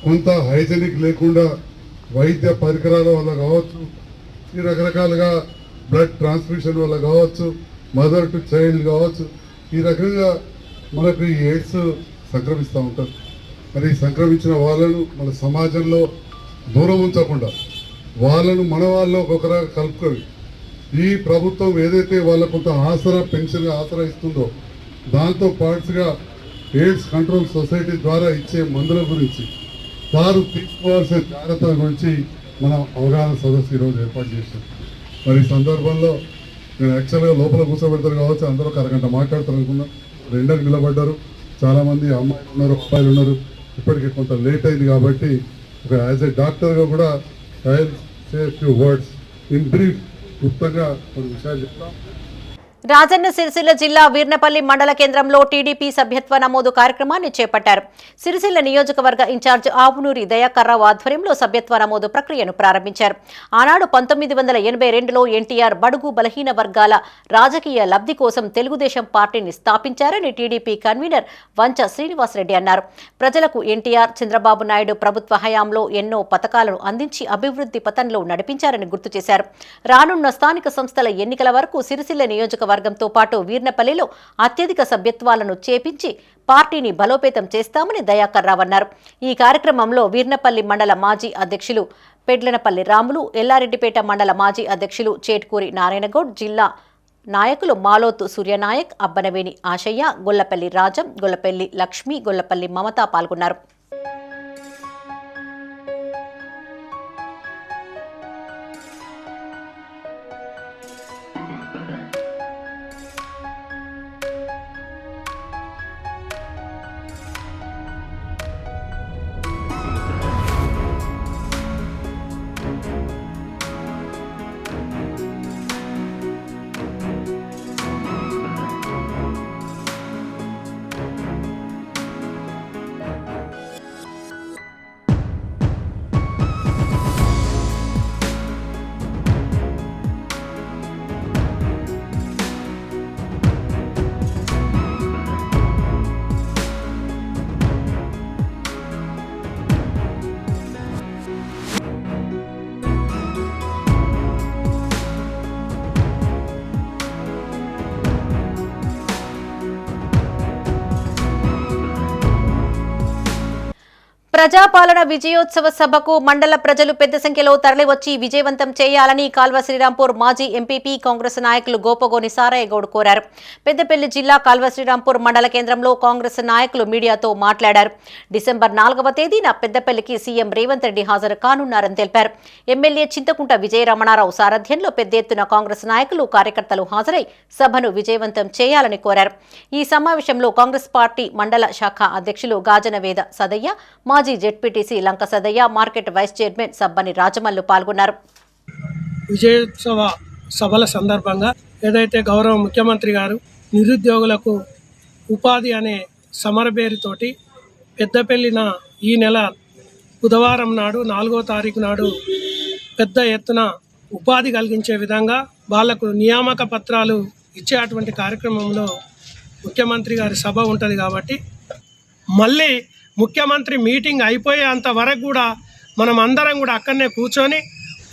కొంత హైజెనిక్ లేకుండా వైద్య పరికరాల వల్ల కావచ్చు, ఈ రకరకాలుగా బ్లడ్ ట్రాన్స్మిషన్ వల్ల కావచ్చు, మదర్ టు చైల్డ్ కావచ్చు, ఈ రకంగా మనకు ఈ ఎయిడ్స్ సంక్రమిస్తూ ఉంటారు. మరి సంక్రమించిన వాళ్ళను మన సమాజంలో దూరం ఉంచకుండా వాళ్ళను మన వాళ్ళు ఒకరా కలుపుకొని ఈ ప్రభుత్వం ఏదైతే వాళ్ళ కొంత ఆసరా పెన్షన్ ఆసరా ఇస్తుందో దాంతో పాటుగా ఎయిడ్స్ కంట్రోల్ సొసైటీ ద్వారా ఇచ్చే మందుల గురించి వారు తీసుకోవాల్సిన జాగ్రత్తల గురించి మనం అవగాహన సదస్సు ఈరోజు ఏర్పాటు చేశాం. మరి ఈ సందర్భంలో నేను యాక్చువల్గా లోపల కూర్చోబెడతారు కావచ్చు, అందరూ ఒక అరగంట మాట్లాడతారు అనుకున్నా. రెండకి నిలబడ్డారు, చాలామంది అమ్మాయిలు ఉన్నారు, అబ్బాయిలు ఉన్నారు. ఇప్పటికీ కొంత లేట్ అయింది కాబట్టి ఒక యాజ్ ఏ డాక్టర్గా కూడా I will say few words in brief. క్లుప్తంగా కొన్ని విషయాలు చెప్తాం. రాజన్న సిరిసిల్ల జిల్లా వీర్నపల్లి మండల కేంద్రంలో టీడీపీ సభ్యత్వ నమోదు కార్యక్రమాన్ని చేపట్టారు. సిరిసిల్ల నియోజకవర్గ ఇన్ఛార్జ్ ఆవునూరి దయాకర్రావు ఆధ్వర్యంలో సభ్యత్వ నమోదు ప్రక్రియను ప్రారంభించారు. ఆనాడు 1982లో ఎన్టీఆర్ బడుగు బలహీన వర్గాల రాజకీయ లబ్ధి కోసం తెలుగుదేశం పార్టీని స్థాపించారని టీడీపీ కన్వీనర్ వంచ శ్రీనివాసరెడ్డి అన్నారు. ప్రజలకు ఎన్టీఆర్, చంద్రబాబు నాయుడు ప్రభుత్వ హయాంలో ఎన్నో పథకాలను అందించి అభివృద్ధి పథంలో నడిపించారని గుర్తు చేశారు. రానున్న స్థానిక సంస్థల ఎన్నికల వరకు సిరిసిల్ల నియోజకవర్గంతో పాటు వీర్నపల్లిలో అత్యధిక సభ్యత్వాలను చేపించి పార్టీని బలోపేతం చేస్తామని దయాకర్రావు అన్నారు. ఈ కార్యక్రమంలో వీర్నపల్లి మండల మాజీ అధ్యక్షులు పెడ్లనపల్లి రాములు, ఎల్లారెడ్డిపేట మండల మాజీ అధ్యక్షులు చేట్కూరి నారాయణగౌడ్, జిల్లా నాయకులు మాలోతు సూర్యనాయక్, అబ్బనవేని ఆశయ్య, గొల్లపల్లి రాజం, గొల్లపల్లి లక్ష్మి, గొల్లపల్లి మమత పాల్గొన్నారు. ప్రజాపాలన విజయోత్సవ సభకు మండల ప్రజలు పెద్ద సంఖ్యలో తరలివచ్చి విజయవంతం చేయాలని కాల్వ శ్రీరాంపూర్ మాజీ ఎంపీపీ కాంగ్రెస్ నాయకులు గోపగోని సారయ్యగౌడ్ కోరారు. పెద్దపల్లి జిల్లా కాల్వ శ్రీరాంపూర్ మండల కేంద్రంలో కాంగ్రెస్ నాయకులు మీడియాతో మాట్లాడారు. డిసెంబర్ 4వ తేదీన పెద్దపల్లికి సీఎం రేవంత్ రెడ్డి హాజరు కానున్నారని తెలిపారు. ఎమ్మెల్యే చింతకుంట విజయరమణారావు సారథ్యంలో పెద్ద ఎత్తున కాంగ్రెస్ నాయకులు, కార్యకర్తలు హాజరై సభను విజయవంతం చేయాలని కోరారు. ఈ సమావేశంలో కాంగ్రెస్ పార్టీ మండల శాఖ అధ్యక్షులు గాజనవేద సదయ్య, మాజీ ZPTC Lanka Sadayya, market vice chairman Sabbani Rajamallu పాల్గొన్నారు. విజయోత్సవ సభల సందర్భంగా ఏదైతే గౌరవ ముఖ్యమంత్రి గారు నిరుద్యోగులకు ఉపాధి అనే సమర పేరుతోటి పెద్దపల్లిన ఈ నెల బుధవారం నాడు 4వ తారీఖు నాడు పెద్ద ఎత్తున ఉపాధి కలిగించే విధంగా వాళ్లకు నియామక పత్రాలు ఇచ్చే అటువంటి కార్యక్రమంలో ముఖ్యమంత్రి గారి సభ ఉంటుంది. కాబట్టి మళ్ళీ ముఖ్యమంత్రి మీటింగ్ అయిపోయేంత వరకు కూడా మనం అందరం కూడా అక్కడనే కూర్చొని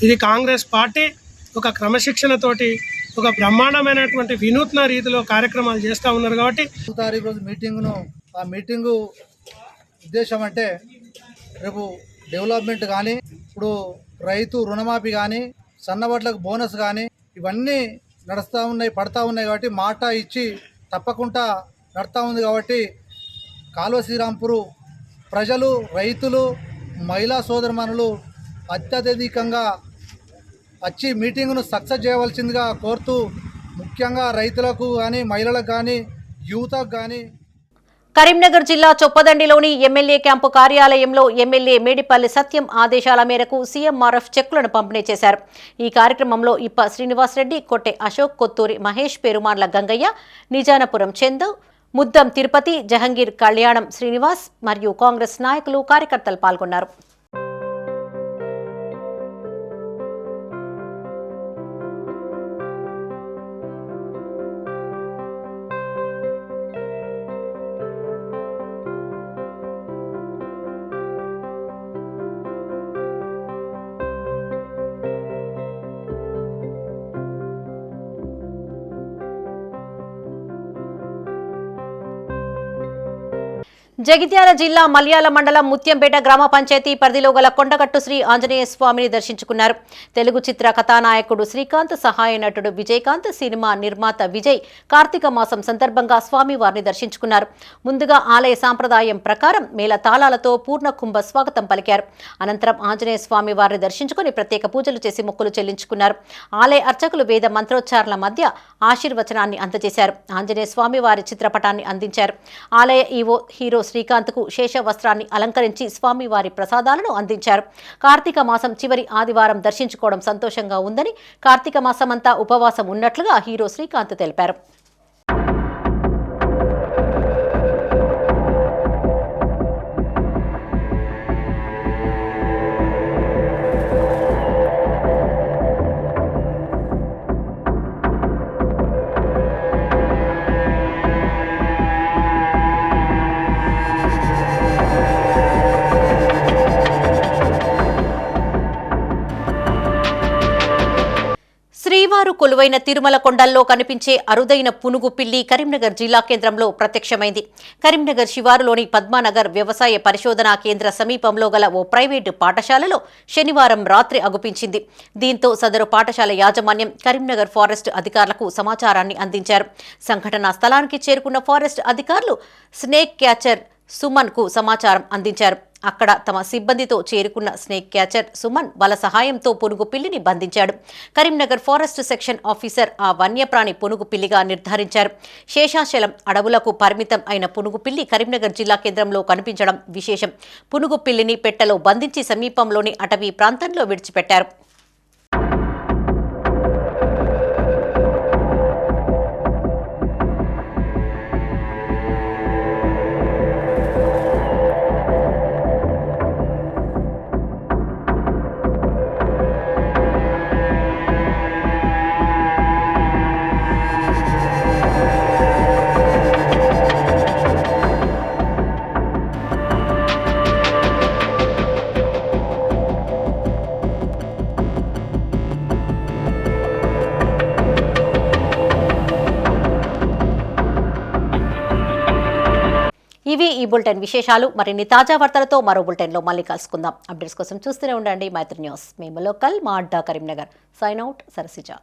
ఇది కాంగ్రెస్ పార్టీ ఒక క్రమశిక్షణతోటి ఒక బ్రహ్మాండమైనటువంటి వినూత్న రీతిలో కార్యక్రమాలు చేస్తూ ఉన్నారు. కాబట్టి 2 తారీఖు రోజు ఆ మీటింగు ఉద్దేశం అంటే రేపు డెవలప్మెంట్ కానీ, ఇప్పుడు రైతు రుణమాఫీ కానీ, సన్నబడ్లకు బోనస్ కానీ ఇవన్నీ నడుస్తూ ఉన్నాయి, పడతా ఉన్నాయి. కాబట్టి మాట ఇచ్చి తప్పకుండా నడుస్తూ ఉంది. కాబట్టి కాల్వ శ్రీరాంపూరు ప్రజలు, రైతులు, మహిళా సోదరమణులు అత్యధికంగా వచ్చి మీటింగ్ను సక్సెస్ చేయవలసిందిగా కోరుతూ, ముఖ్యంగా రైతులకు కానీ, మహిళలకు కానీ, యువతకు కానీ. కరీంనగర్ జిల్లా చొప్పదండిలోని ఎమ్మెల్యే క్యాంపు కార్యాలయంలో ఎమ్మెల్యే మేడిపల్లి సత్యం ఆదేశాల మేరకు సీఎంఆర్ఎఫ్ చెక్కులను పంపిణీ చేశారు. ఈ కార్యక్రమంలో ఇప్ప శ్రీనివాసరెడ్డి, కొట్టె అశోక్, కొత్తూరి మహేష్, పెరుమాన్ల గంగయ్య, నిజానపురం చందు, ముద్దం తిరుపతి, జహంగీర్, కళ్యాణం శ్రీనివాస్ మరియు కాంగ్రెస్ నాయకులు, కార్యకర్తలు పాల్గొన్నారు. జగిత్యాల జిల్లా మల్యాల మండలం ముత్యంపేట గ్రామ పంచాయతీ పరిధిలో గల కొండగట్టు శ్రీ ఆంజనేయ స్వామిని దర్శించుకున్నారు. తెలుగు చిత్ర కథానాయకుడు శ్రీకాంత్, సహాయ నటుడు విజయకాంత్, సినిమా నిర్మాత విజయ్ కార్తీక మాసం సందర్భంగా స్వామివారిని దర్శించుకున్నారు. ముందుగా ఆలయ సాంప్రదాయం ప్రకారం మేళ తాళాలతో పూర్ణ కుంభ స్వాగతం పలికారు. అనంతరం ఆంజనేయ స్వామి వారిని దర్శించుకుని ప్రత్యేక పూజలు చేసి మొక్కులు చెల్లించుకున్నారు. ఆలయ అర్చకులు వేద మంత్రోచ్చారణల మధ్య ఆశీర్వచనాన్ని అందజేశారు. ఆంజనేయ స్వామి వారి చిత్రపటాన్ని అందించారు. ఆలయ ఈవో హీరో శ్రీకాంత్కు శేష వస్త్రాన్ని అలంకరించి స్వామివారి ప్రసాదాలను అందించారు. కార్తీక మాసం చివరి ఆదివారం దర్శించుకోవడం సంతోషంగా ఉందని, కార్తీక మాసమంతా ఉపవాసం ఉన్నట్లుగా హీరో శ్రీకాంత్ తెలిపారు. శ్రీవారు కొలువైన తిరుమల కొండల్లో కనిపించే అరుదైన పునుగు పిల్లి కరీంనగర్ జిల్లా కేంద్రంలో ప్రత్యక్షమైంది. కరీంనగర్ శివారులోని పద్మానగర్ వ్యవసాయ పరిశోధనా కేంద్ర సమీపంలో గల ఓ ప్రైవేటు పాఠశాలలో శనివారం రాత్రి అగుపించింది. దీంతో సదరు పాఠశాల యాజమాన్యం కరీంనగర్ ఫారెస్ట్ అధికారులకు సమాచారాన్ని అందించారు. సంఘటనా స్థలానికి చేరుకున్న ఫారెస్ట్ అధికారులు స్నేక్ క్యాచర్ సుమన్ కు సమాచారం అందించారు. అక్కడ తమ సిబ్బందితో చేరుకున్న స్నేక్ క్యాచర్ సుమన్ వల సహాయంతో పునుగు పిల్లిని బంధించాడు. కరీంనగర్ ఫారెస్ట్ సెక్షన్ ఆఫీసర్ ఆ వన్యప్రాణి పునుగు పిల్లిగా నిర్ధారించారు. శేషాచలం అడవులకు పరిమితం అయిన పునుగు పిల్లి కరీంనగర్ జిల్లా కేంద్రంలో కనిపించడం విశేషం. పునుగు పిల్లిని పెట్టెలో బంధించి సమీపంలోని అటవీ ప్రాంతంలో విడిచిపెట్టారు. ఇవి ఈ బులెటిన్ విశేషాలు. మరిన్ని తాజా వార్తలతో మరో బులెటిన్లో మళ్ళీ కలుసుకుందాం. అప్డేట్స్ కోసం చూస్తూనే ఉండండి మైత్రి న్యూస్. మేము లోకల్ మా అడ్డా కరీంనగర్. Sign out Sarasija.